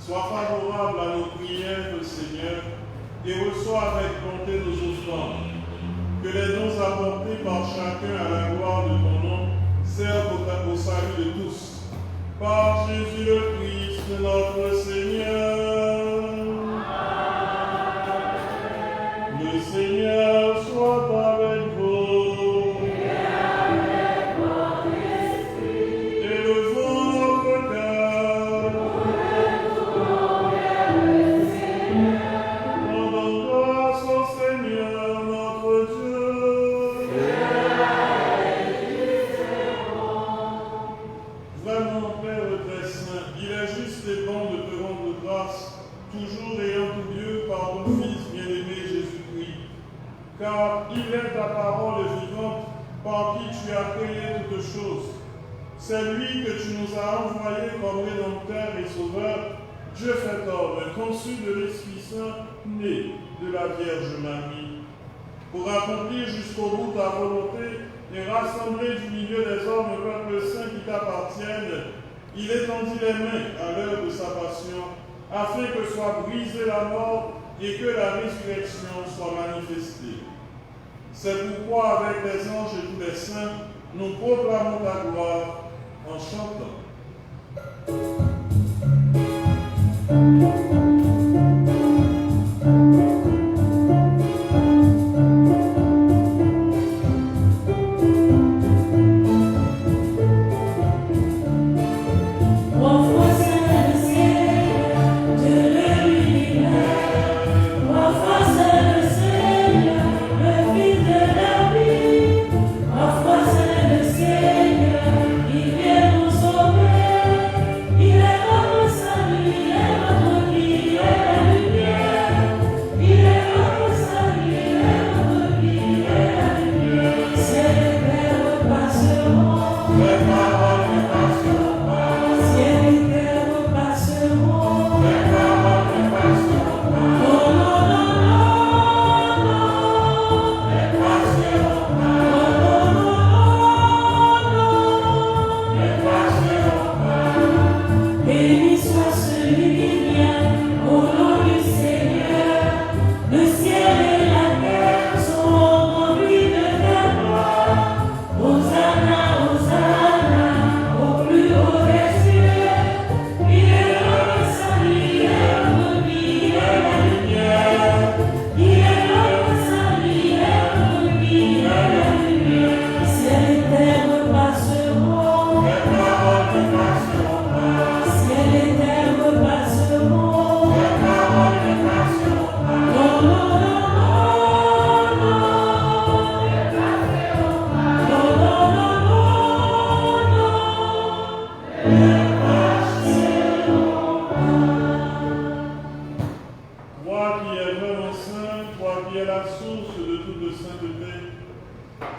sois favorable à nos prières, Seigneur, et reçois avec bonté nos offrandes. Que les dons apportés par chacun à la gloire de ton nom servent au salut de tous. Par Jésus le Christ, notre Seigneur. Amen. Le Seigneur soit avec vous. Et avec votre esprit. Élevons notre cœur. Retournons vers le Seigneur. Rendons grâce au Seigneur notre Dieu. Vraiment, Père très saint, il est juste et bon de te rendre grâce, toujours ayant tout Dieu par ton Fils bien-aimé Jésus-Christ. Car il est ta parole vivante par qui tu as créé toutes choses. C'est lui que tu nous as envoyé comme Rédempteur et Sauveur, Dieu fait homme, conçu de l'Esprit Saint, né de la Vierge Marie, pour accomplir jusqu'au bout ta volonté et rassembler du milieu des hommes un peuple saint qui t'appartienne. Il étendit les mains à l'heure de sa passion, afin que soit brisée la mort et que la résurrection soit manifestée. C'est pourquoi, avec les anges et tous les saints, nous proclamons ta gloire en chantant.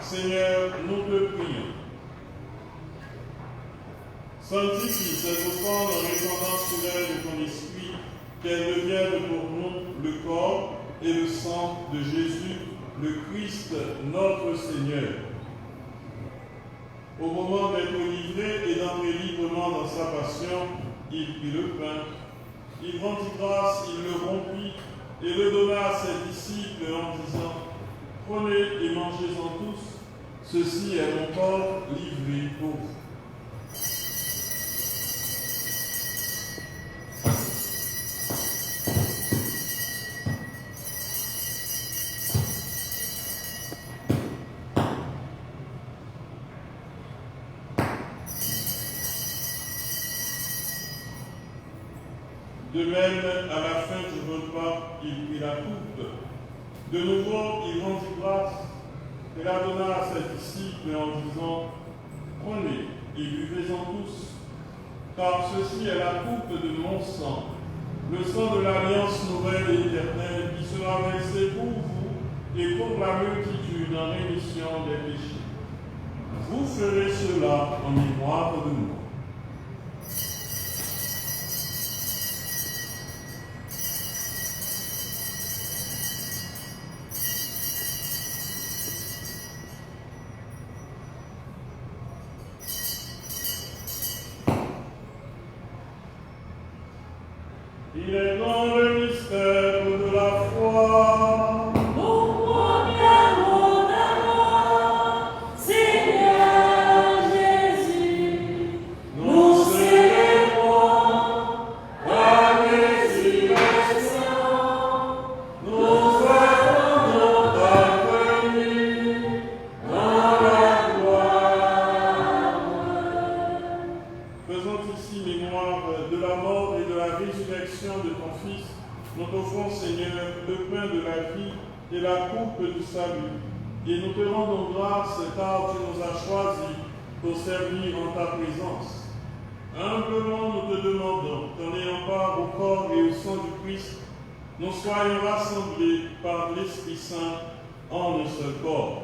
Seigneur, nous te prions. Sanctifie cette offrande en répandant sur elle de ton esprit, qu'elle devienne pour nous le corps et le sang de Jésus, le Christ, notre Seigneur. Au moment d'être livré et d'entrer librement dans sa passion, il prit le pain, il rendit grâce, il le rompit et le donna à ses disciples en disant: prenez et mangez-en tous, ceci est mon corps livré pour vous. De même, à la fin du repas, il prit la coupe. De nouveau, il rendit grâce et la donna à ses disciples en disant: prenez et buvez-en tous, car ceci est la coupe de mon sang, le sang de l'alliance nouvelle et éternelle qui sera versé pour vous et pour la multitude en rémission des péchés. Vous ferez cela en mémoire de moi. rendons grâce car tu nous as choisis pour servir en ta présence. Humblement nous te demandons qu'en ayant part au corps et au sang du Christ, nous soyons rassemblés par l'Esprit Saint en un seul corps.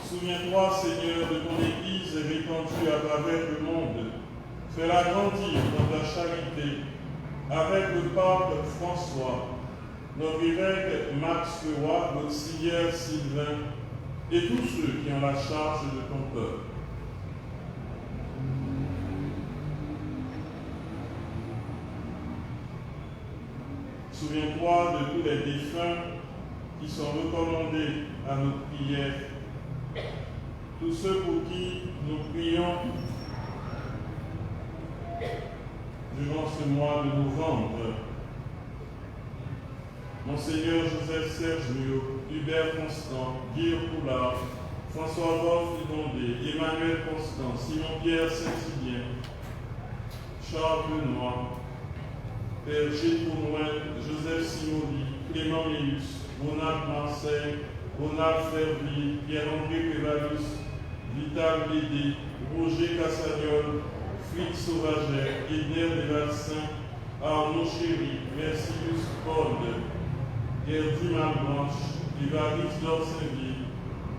Souviens-toi, Seigneur, de ton Église répandue à travers le monde. Fais-la grandir dans ta charité avec le pape François, notre évêque Max Leroy, l'auxiliaire Sylvain et tous ceux qui ont la charge de ton peuple. Souviens-toi de tous les défunts qui sont recommandés à notre prière, tous ceux pour qui nous prions durant ce mois de novembre. Monseigneur Joseph Serge Mio, Hubert Constant, Guillaume Poulard, François Wolf Libondé, Emmanuel Constant, Simon-Pierre Saint-Hilien, Charles Benoît, Père Gilles Bournoin, Joseph Simoli, Clément Méus, Ronald Marseille, Ronald Ferville, Pierre-André Pévalus, Vital Bédé, Roger Cassagnol, Fritz Sauvaget, Edner Desvalsins, Arnaud Chéry, Mercilus Paul, Gerdy Malblanche, Évariste d'Orsainville,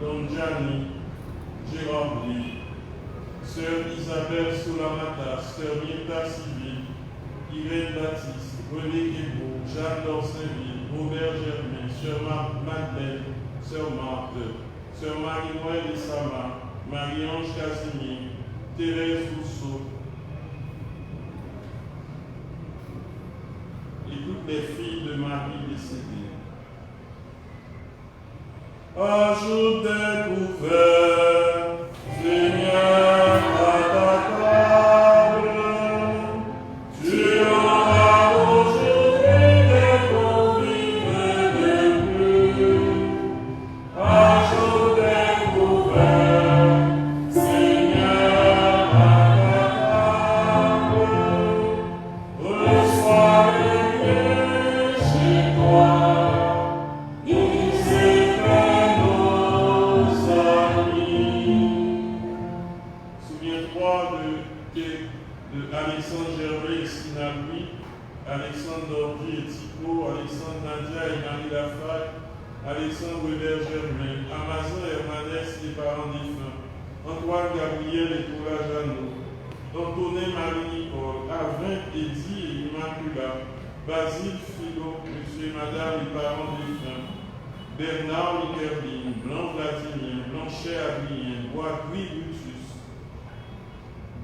Don Gianni, Gérard Bly, Sœur Isabelle Solamata, Sœur Mirta Civil, Irène Baptiste, René Guébaud, Jeanne d'Orsainville, Robert Germain, Sœur Madeleine, Sœur Marthe, Sœur Marie-Noël Essama, Marie-Ange Casimir, Thérèse Rousseau, et toutes les filles de Marie décédées. Ajoute des couverts, Seigneur, à ta table. Tu auras aujourd'hui des convives de plus. Ajoute des couverts, Seigneur, à ta table. Reçois les biens chez toi. Alexandre Gervais et Sina Louis, Alexandre Dordi et Thibault, Alexandre Nadia et Marie Lafaye, Alexandre Weber Germain, Amazon Hermanès et parents défunts, Antoine Gabriel et Paula Jeannot, Antonin Marie-Nicole, Avin, Eddy et Immacula, Basile Philo, Monsieur et Madame et parents défunts, Bernard Mikerline, Blanc Vladimir, Blanchet Adrien, Bois-Gris Brutus,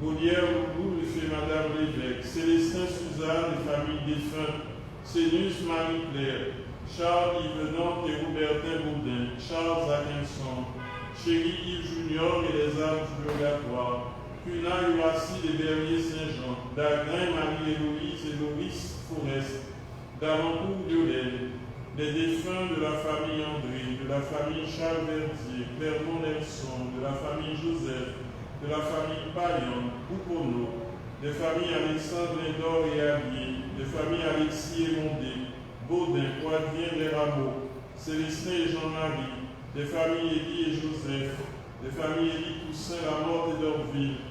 Gaulière Loulou, Monsieur et Madame l'évêque, Célestin Suzanne et famille défunte, Sénus Marie-Claire, Charles Yvenant et Robertin Baudin, Charles Atkinson, Chéri Yves Junior et les âmes du purgatoire, Cuna Urassi et Bernier Saint-Jean, Dagrin Marie-Héloïse et Maurice Forest, d'Alencourt Violaine, les défunts de la famille André, de la famille Charles Verdier, Clermont Nelson, de la famille Joseph, de la famille Payan, Poupono, des familles Alexandre Lindor et Allier, des familles Alexis et Mondé, Baudin, Poitvien et Rameau, Célestin et Jean-Marie, des familles Élie et Joseph, des familles Élie Toussaint, Lamotte et Dorville,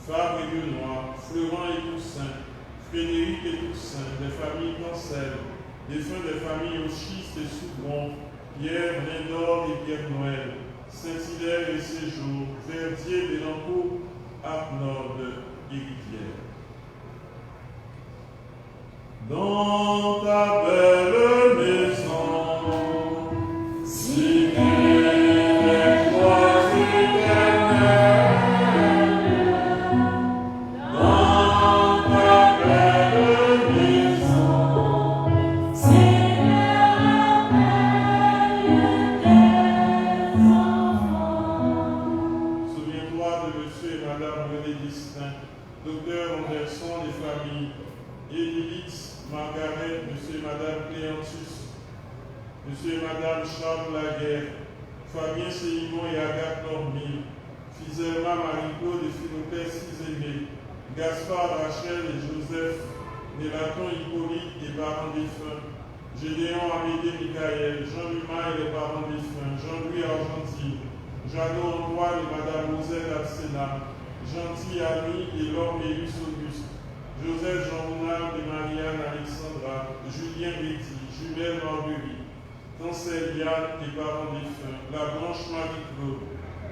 Fabre et Benoît, Florent et Toussaint, Frédéric et Toussaint, des familles Cancel, des familles Auchiste et Soubron, Pierre, Lindor et Pierre-Noël, Saint-Hilaire et Séjour, Verdier, Bélancourt, Arnold, Héritière. Dans ta belle maison, si tu es choisi éternel, dans ta belle maison, Seigneur, appelle tes enfants. souviens-toi de Monsieur et Madame René Distin, Docteur Anderson des familles, Édilix, Margaret, Monsieur et Madame Cléantus, Monsieur et Madame Charles Laguerre, Fabien Sélimon et Agathe Normille, Fizelma Marie-Claude et Philopès Cisémé, Gaspard Rachel et Joseph, Nélaton Hippolyte et parents défunts, Gédéon, Amédée, Michael, Jean-Luma et les parents défunts, Jean-Louis Argentine, Jeannot Antoine et Madame Roselle Arsena, Gentil Ami et Laure Élus Auguste, Joseph Jean Mounard et Marianne Alexandra, Julien Betty, Jumelle Marguerite, Cancel Yann et parents défunts, la Blanche Marie-Claude,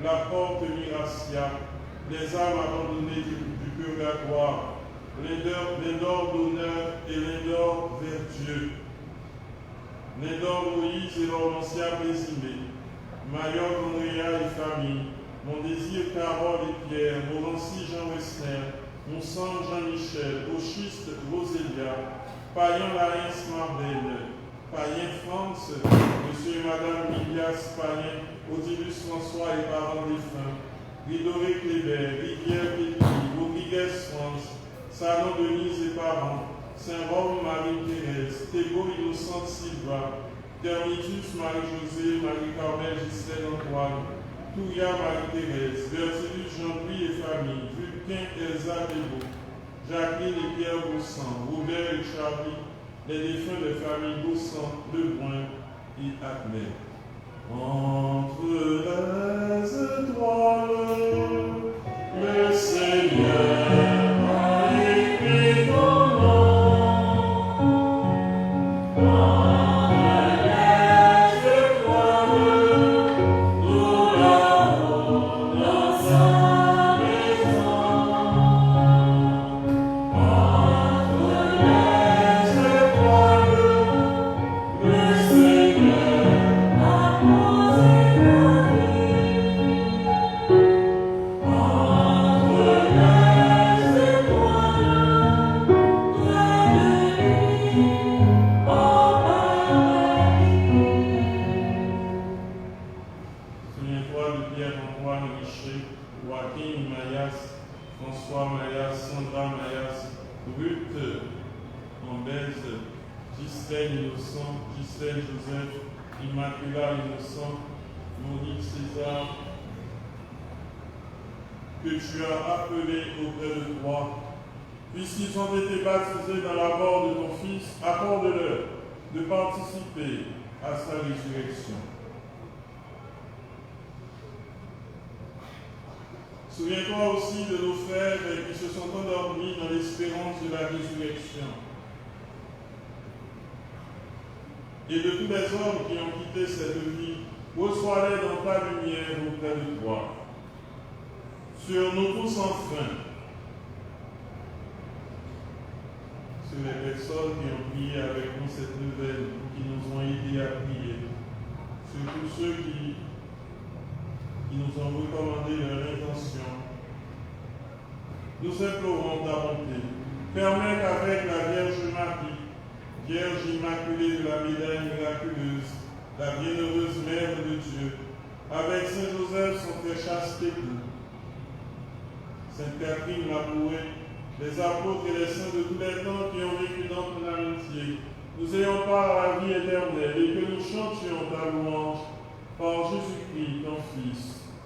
la Porte Miracia, les âmes abandonnées du purgatoire, l'Indor d'honneur et l'Indor vertueux, l'Indor Moïse et l'Ormentia Bésimé, Mayotte Andrea et famille, mon désir Carole et Pierre, Morancy Jean Wessner, Monsan Jean-Michel, Auchiste Rosélia, Payan Laïs Marbelle, Payen France, Monsieur et Madame Milias Payen, Odilus François et parents défunts, Ridoré Kléber, Rivière Pétri, Rodriguez France, Salon Denise et parents, Saint-Rome Marie-Thérèse, Thébault Innocente Silva, Termitus Marie-Josée, Marie-Carmel Gisèle Antoine, Touya Marie-Thérèse, Bertilus Jean-Louis et famille, Vulcain Elsa Thébault, Jacqueline et Pierre Boussan, Robert et Charlie, les défunts des familles Boussan, Lebrun et Admet. Entre les étoiles, le Seigneur a écrit ton nom. Dans les étoiles, tout là-haut, dans sa maison. Entre les étoiles, le Seigneur a posé la vie. Entre les étoiles, près de lui, au paradis. Souviens-toi de Pierre-Antoine Richer, Joaquin Mayas, François Mayas, Sandra Mayas, Ruth Ambèze, Ghislaine Innocent, Ghislaine Joseph, Immaculata Innocent, Monique César, que tu as appelé auprès de toi, puisqu'ils ont été baptisés dans la mort de ton Fils, accorde-leur de participer à sa résurrection. Souviens-toi aussi de nos frères qui se sont endormis dans l'espérance de la résurrection, et de tous les hommes qui ont quitté cette vie, reçois-les dans ta lumière auprès de toi. Sur nous tous enfin, sur les personnes qui ont prié avec nous cette nouvelle, ou qui nous ont aidés à prier, sur tous ceux qui nous ont recommandé leur intention, nous implorons ta bonté. Permets qu'avec la Vierge Marie, Vierge immaculée de la médaille miraculeuse, la bienheureuse Mère de Dieu, avec Saint Joseph, son très chaste époux, Sainte Catherine Labourée, les apôtres et les saints de tous les temps qui ont vécu dans ton amitié, nous ayons part à la vie éternelle et que nous chantions ta louange par Jésus-Christ, ton Fils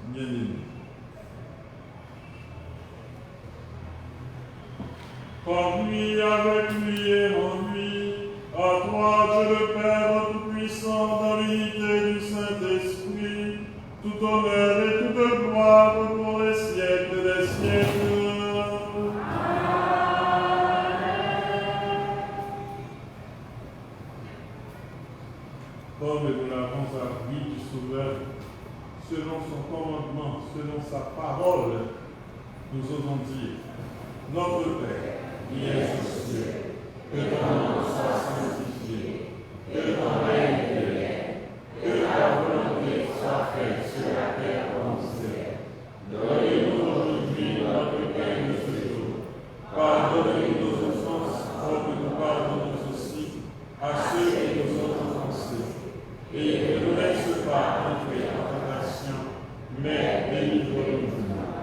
bien-aimé. Par lui, avec lui et en lui, à toi, Dieu le Père Tout-Puissant, dans l'unité du Saint-Esprit, tout honneur et toute gloire pour les siècles des siècles. Comme nous l'avons appris du Sauveur, selon son commandement, selon sa parole, nous osons dire, notre Père, qui es aux cieux, que ton nom soit sanctifié, que ton règne vienne, que ta volonté soit faite sur la terre comme au ciel. Donne-nous aujourd'hui notre pain de ce jour. Pardonne-nous nos offenses, comme nous pardonnons aussi à ceux qui nous ont offensés. Et ne nous laisse pas entrer en tentation, mais délivre-nous du mal.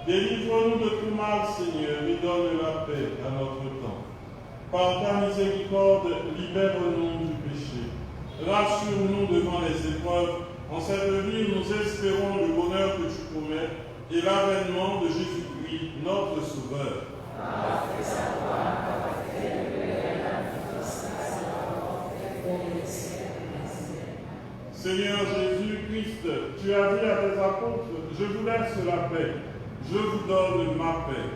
Délivre-nous de tout mal, Seigneur, et donne la paix à notre temps. Par ta miséricorde, libère-nous du péché. Rassure-nous devant les épreuves. En cette vie, nous espérons le bonheur que tu promets et l'avènement de Jésus-Christ, notre Sauveur. Seigneur Jésus-Christ, tu as dit à tes apôtres, je vous laisse la paix, je vous donne ma paix.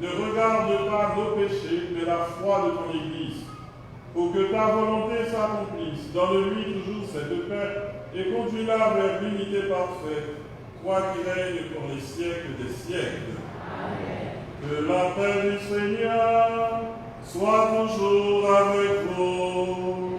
Ne regarde pas nos péchés, mais la foi de ton Église, pour que ta volonté s'accomplisse. Donne-lui toujours cette paix et conduis-la vers l'unité parfaite, toi qui règnes pour les siècles des siècles. Amen. Que la paix du Seigneur soit toujours avec vous.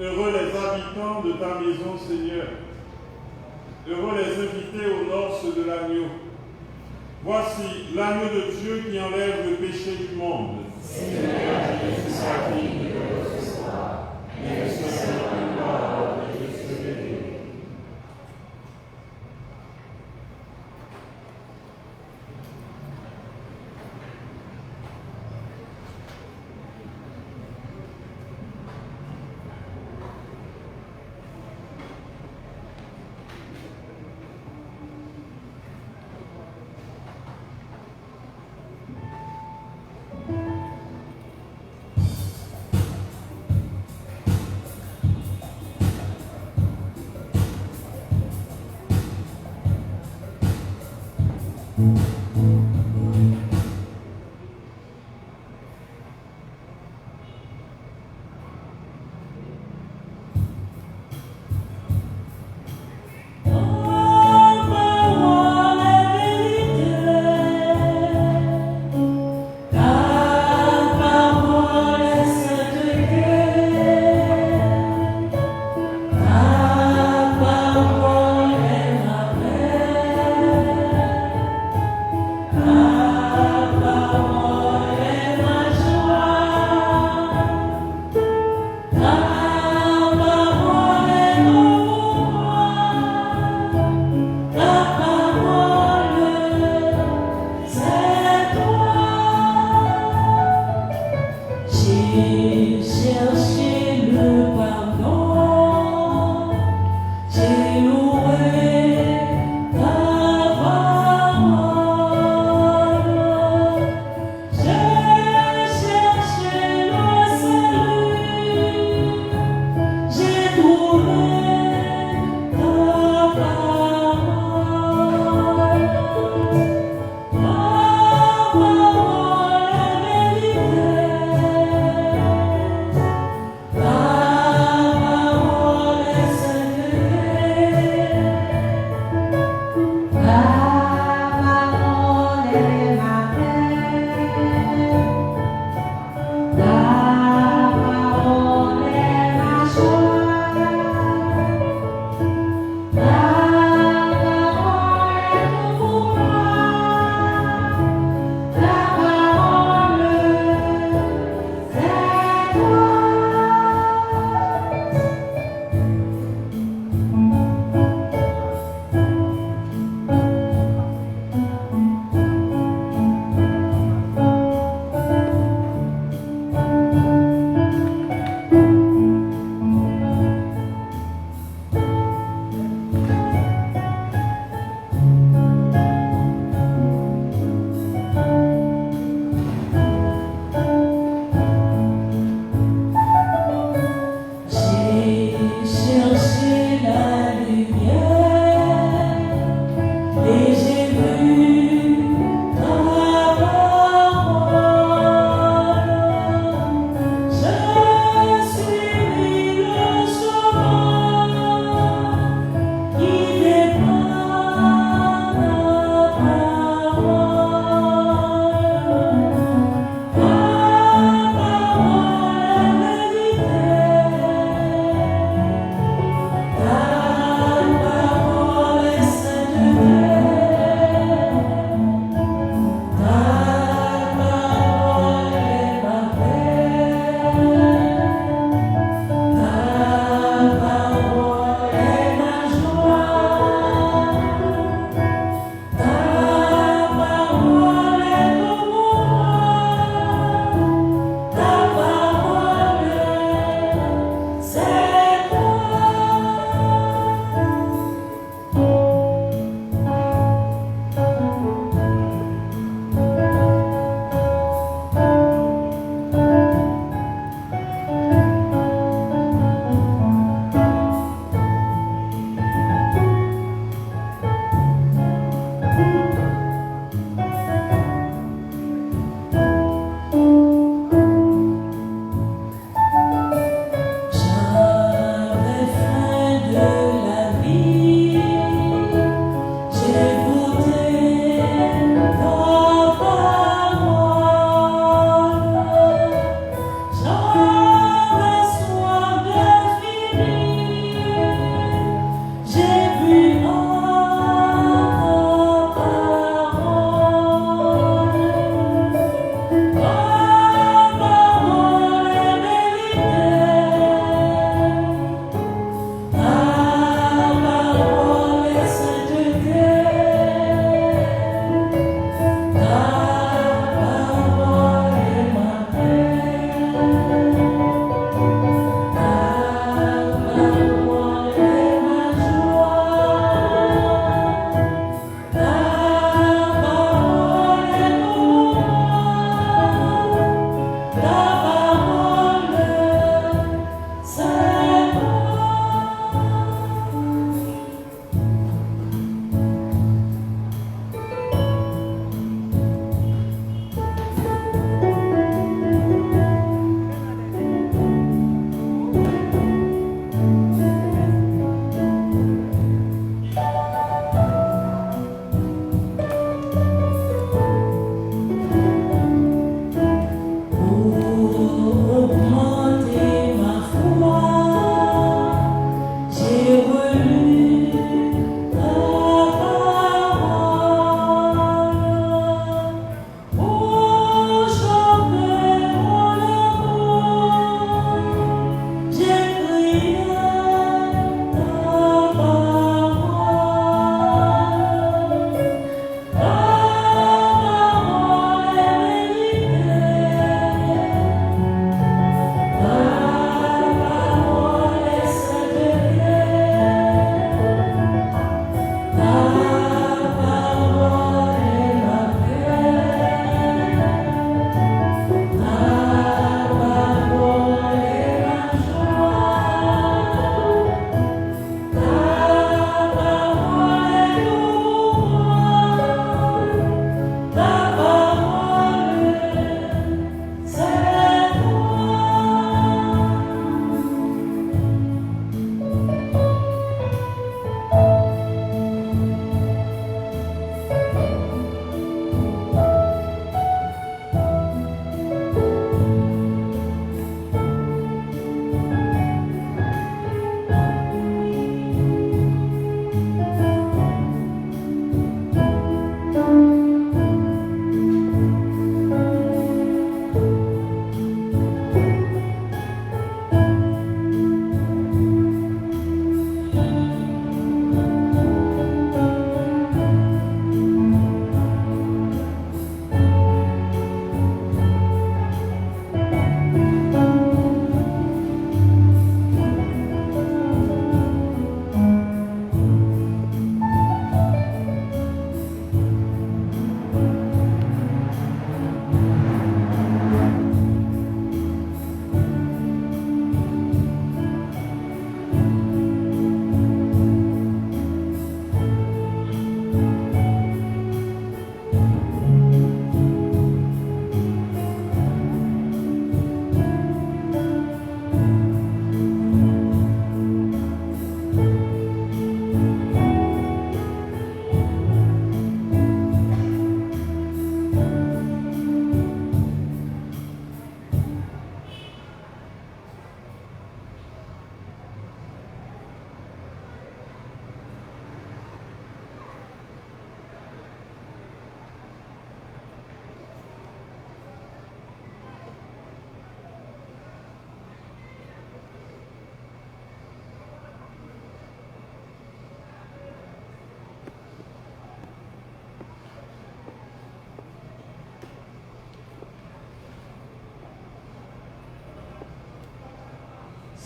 Heureux les habitants de ta maison, Seigneur. Heureux les invités aux noces de l'agneau. Voici l'agneau de Dieu qui enlève le péché du monde. Seigneur, Jésus, sois digne de ce soir, mais que ce soit la gloire de Jésus.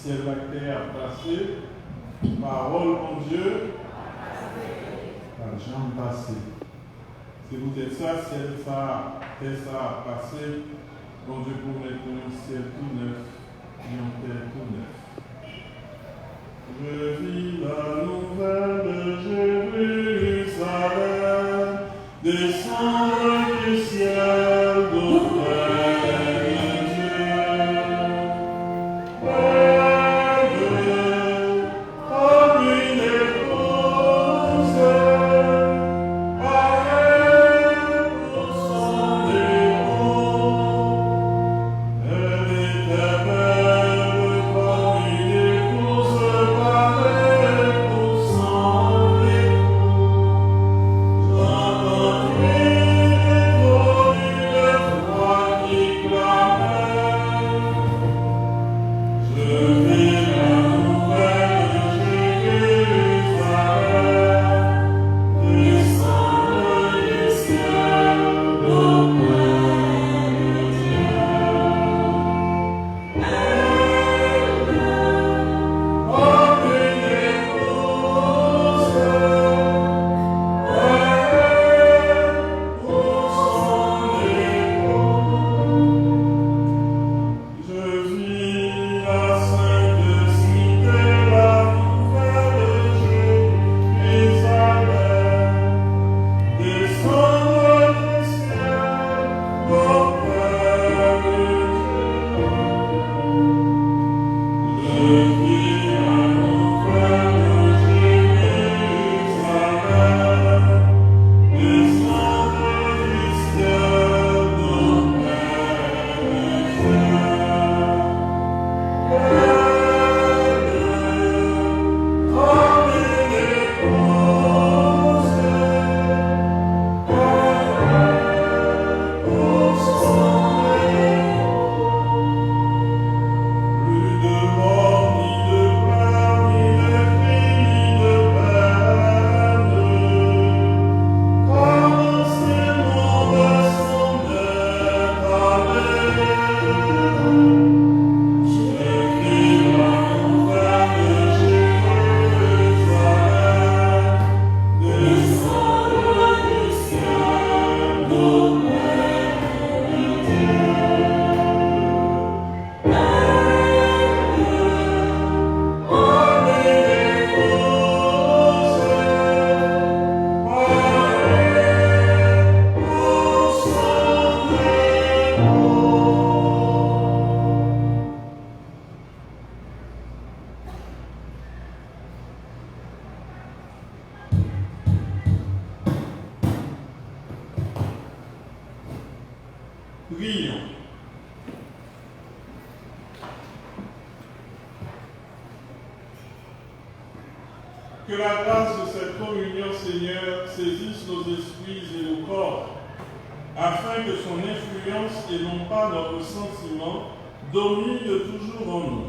ciel la terre passé, parole en Dieu, la jambe passée. C'est peut-être ça, ciel ça, terre ça passé, bon Dieu pour mettre un ciel tout neuf, et un terre tout neuf. Je vis la nouvelle de Jérusalem, descendre du ciel d'auprès de Dieu. Elle, comme une épouse, paraît pour son époux. Elle était belle comme une épouse, paraît pour son époux. J'entends crier de foi qui clamait. Je vis la nouvelle de Jérusalem, descendre du ciel d'auprès de Dieu. Comme une épouse, pour son époux. Je vis la sainte cité, la nouvelle Jérusalem, descendre du ciel d'auprès de Dieu. Je vis la nouvelle Jérusalem, descendre du ciel Plus de mort, ni de pleurs, ni de cris, ni de peine, car l'ancien monde s'en est allé. Je vis la nouvelle de Jérusalem, descendre du ciel d'auprès de Dieu. Prions. Que la grâce de cette communion, Seigneur, saisisse nos esprits et nos corps, afin que son influence et non pas notre sentiment domine toujours en nous.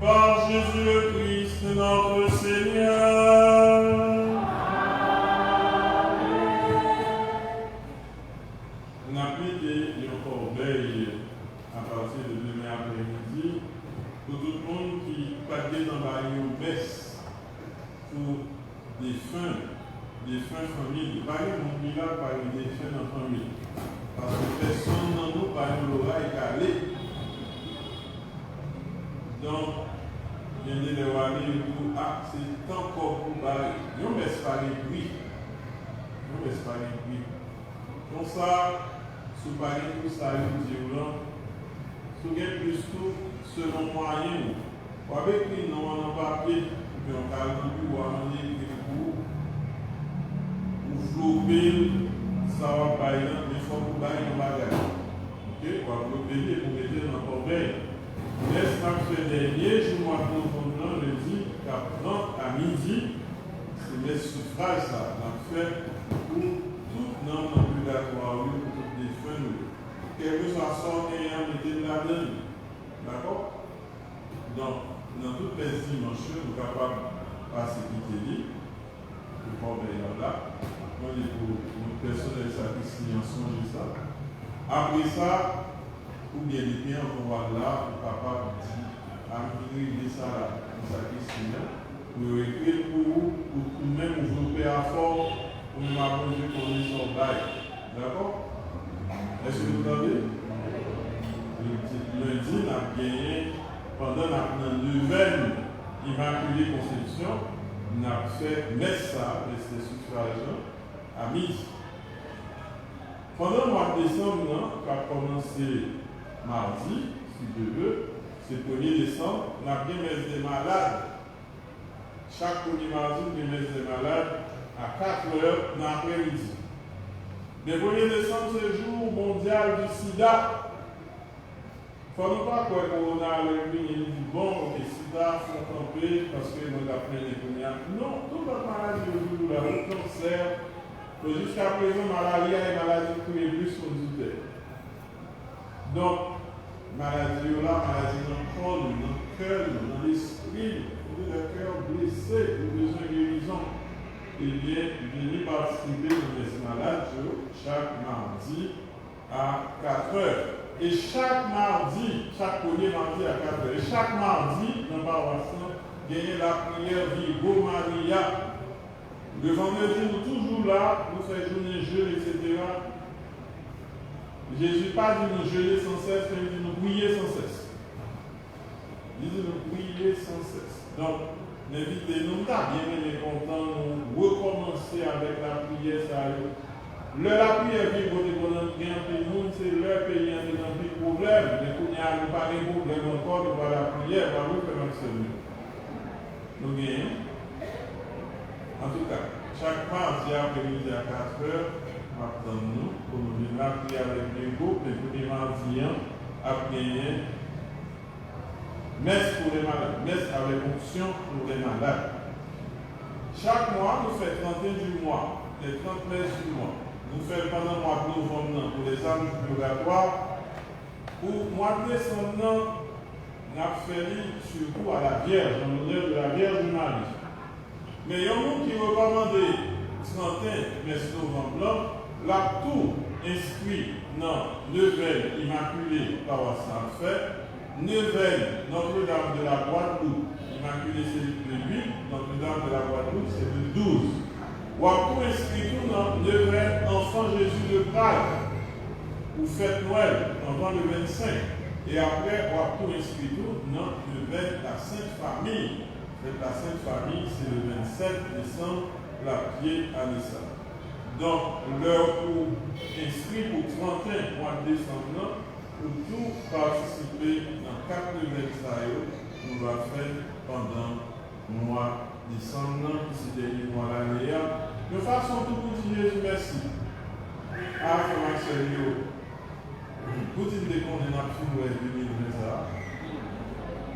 Par Jésus le Christ, notre Seigneur. On a prié une corbeille à partir de demain après-midi pour tout le monde qui passe dans la baisse pour des fins familles. Pas de mon village, pas des fins en famille. Parce que personne dans nous, pas de l'oreille calé. Donc, il y a des lois pour c'est encore pour parler. Nous ne laissons pas les bruits. Comme ça, si vous parlez tout ça, vous dites, si vous avez plus tout, selon moyen, ou avec les noms en papier, puis on parle de vous, ou à un pour flopper, ça va par exemple, mais il faut que vous baillez un bagage. Ok? Ou à flopper, pour mettre dans la corbeille. Laisse-moi faire dernier, je m'en comprends, le dit, qu'à 30 à midi, c'est les suffrages, ça, on fait pour tout nom obligatoire, pour toutes les fins. Quel que soit son ayant mettez de la donne. D'accord? Donc, dans toutes les dimensions, nous sommes capables de passer quitter pour corbeille là. Moi, pour une personne de sacrifier en songe ça. Après ça, ou bien les biens, on va là, pour capable de dire régler ça là, comme ça Christine, pour écrire pour même vous à fort, pour nous apprendre qu'on est son bail. D'accord? Est-ce que vous entendez? Lundi, on a gagné, pendant la nouvelle Immaculée Conception, on a fait mettre ça, mais c'était suffrage, à midi. Pendant le mois de décembre, qui a commencé mardi, si Dieu veut, c'est le 1er décembre, on a bien messe des malades. Chaque premier mardi, on a messe des malades à 4 heures dans l'après-midi. Le 1er décembre, c'est le jour mondial du sida. Il ne faut pas que Corona avec lui, il dit bon, ok, sida, il faut camper parce que nous avons plein d'économies. Non, toute notre maladie aujourd'hui, le cancer, jusqu'à présent, maladie et maladie qui est plus sur du terre. Donc, maladie là, maladie dans le corps, dans le cœur, dans l'esprit, le cœur blessé, le besoin de guérison. Eh bien, venez participer aux messes malades chaque mardi à 4 heures. Et chaque mardi, chaque premier mardi à 4 heures, et chaque mardi, dans la paroisse, il y a la prière Virgo Maria. Le vendredi, nous toujours là, nous faisons journée jeûne, etc. Jésus pas dit nous jeûner sans cesse, mais il dit nous prier sans cesse. Il dit nous prier sans cesse. Donc, invitez-nous, bien aimé, content, nous recommencer avec la prière sérieuse. La prière qui est pour les gens, c'est leur pays qui a des problèmes. Mais quand il n'y a pas de problème encore, nous allons la prière, nous allons faire un seul. Nous gagnons. En tout cas, chaque mardi après-midi à 4 heures, attendons-nous pour nous venir la prière avec les groupes, les premiers mardis après messe pour les malades, messe avec onction pour les malades. Chaque mois, nous faisons 31 du mois, les 30 messes du mois. Nous faisons pendant le mois de novembre pour les âmes purgatoires. Pour le mois de décembre, nous avons fait surtout à la Vierge, en l'honneur de la Vierge Marie. Mais il y a un monde qui recommande 31 messes novembre, là, tout inscrit dans Neuvaine Immaculée paroisse Saint-Fait, Neuvaine Notre-Dame de la Guadeloupe, Immaculée c'est le 8, Notre-Dame de la Guadeloupe c'est le 12. Ou à tout inscrit tout dans Neuvaine Enfant Jésus de Prague, ou fête Noël, avant le 25. Et après, on a tout inscrit tout dans Neuvaine la Sainte Famille. La Sainte Famille, c'est le 27 décembre, la pied à Nissa. Donc, l'heure pour inscrit pour 31 mois de décembre, pour tout participer dans 4 Neuvaines, nous allons faire pendant le mois de décembre, qui c'est le dernier mois de l'année. De façon tout pour dire Jésus merci. Ah, comment c'est mieux. Vous dites qu'on est dans le 2020.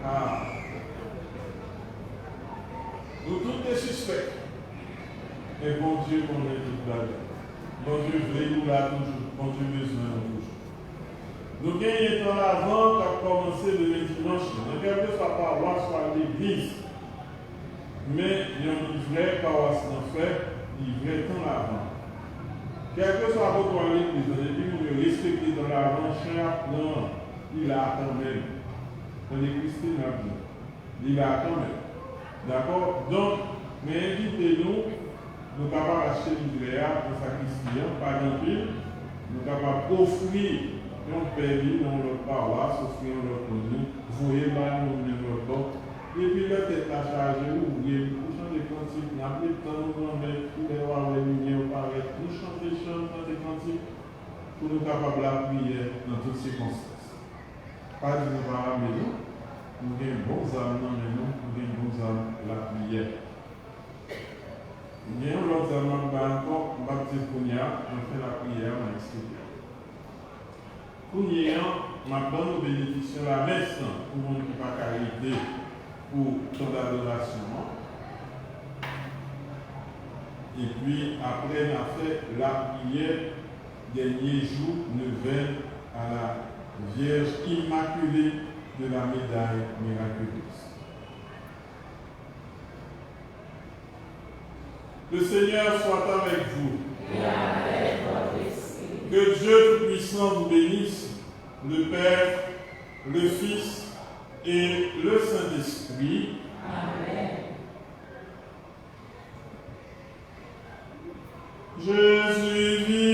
Ah. Nous tous des suspects. Mais bon Dieu, qu'on est toute la vie. Bon Dieu, veille nous là toujours. Bon Dieu, besoin de toujours. Nous gagnons dans l'avant qui a commencé le dimanche. Dans quelque soit paroisse, soit l'église. Mais il y a un livret paroisse en fait, livret dans l'avant. Quel que soit votre l'église, depuis que vous respectez dans l'avant, chaque plan, il a quand même. On est Christine a dit. Il a quand même. D'accord? Donc, mais invitez-nous, nous sommes capables d'acheter le livret pour sa Christian, par exemple, nous sommes capables d'offrir un permis dans notre paroisse, offrir notre produit, voyez là, nous venons notre. Et puis, le tête à charger, vous voyez, nous chantons des cantiques, nous avons le temps, nous avons tous les rois, les lumières, nous chantons des chants, des cantiques, pour nous capables de la prière dans toutes circonstances. Pas de nous parler, nous. Nous avons bons âmes, mais nous avons bons âmes la prière. Nous avons l'autre âme, encore, baptiste Kounia, on fait la prière, on explique. Kounia, maintenant nous bénéficions la messe pour nous qui pas carité pour ton adoration. Et puis après, on a fait la prière dernier jour, neuvaine à la Vierge Immaculée de la médaille miraculeuse. Le Seigneur soit avec vous. Et avec votre esprit. Que Dieu Tout-Puissant vous bénisse, le Père, le Fils et le Saint-Esprit. Amen. Jésus vit.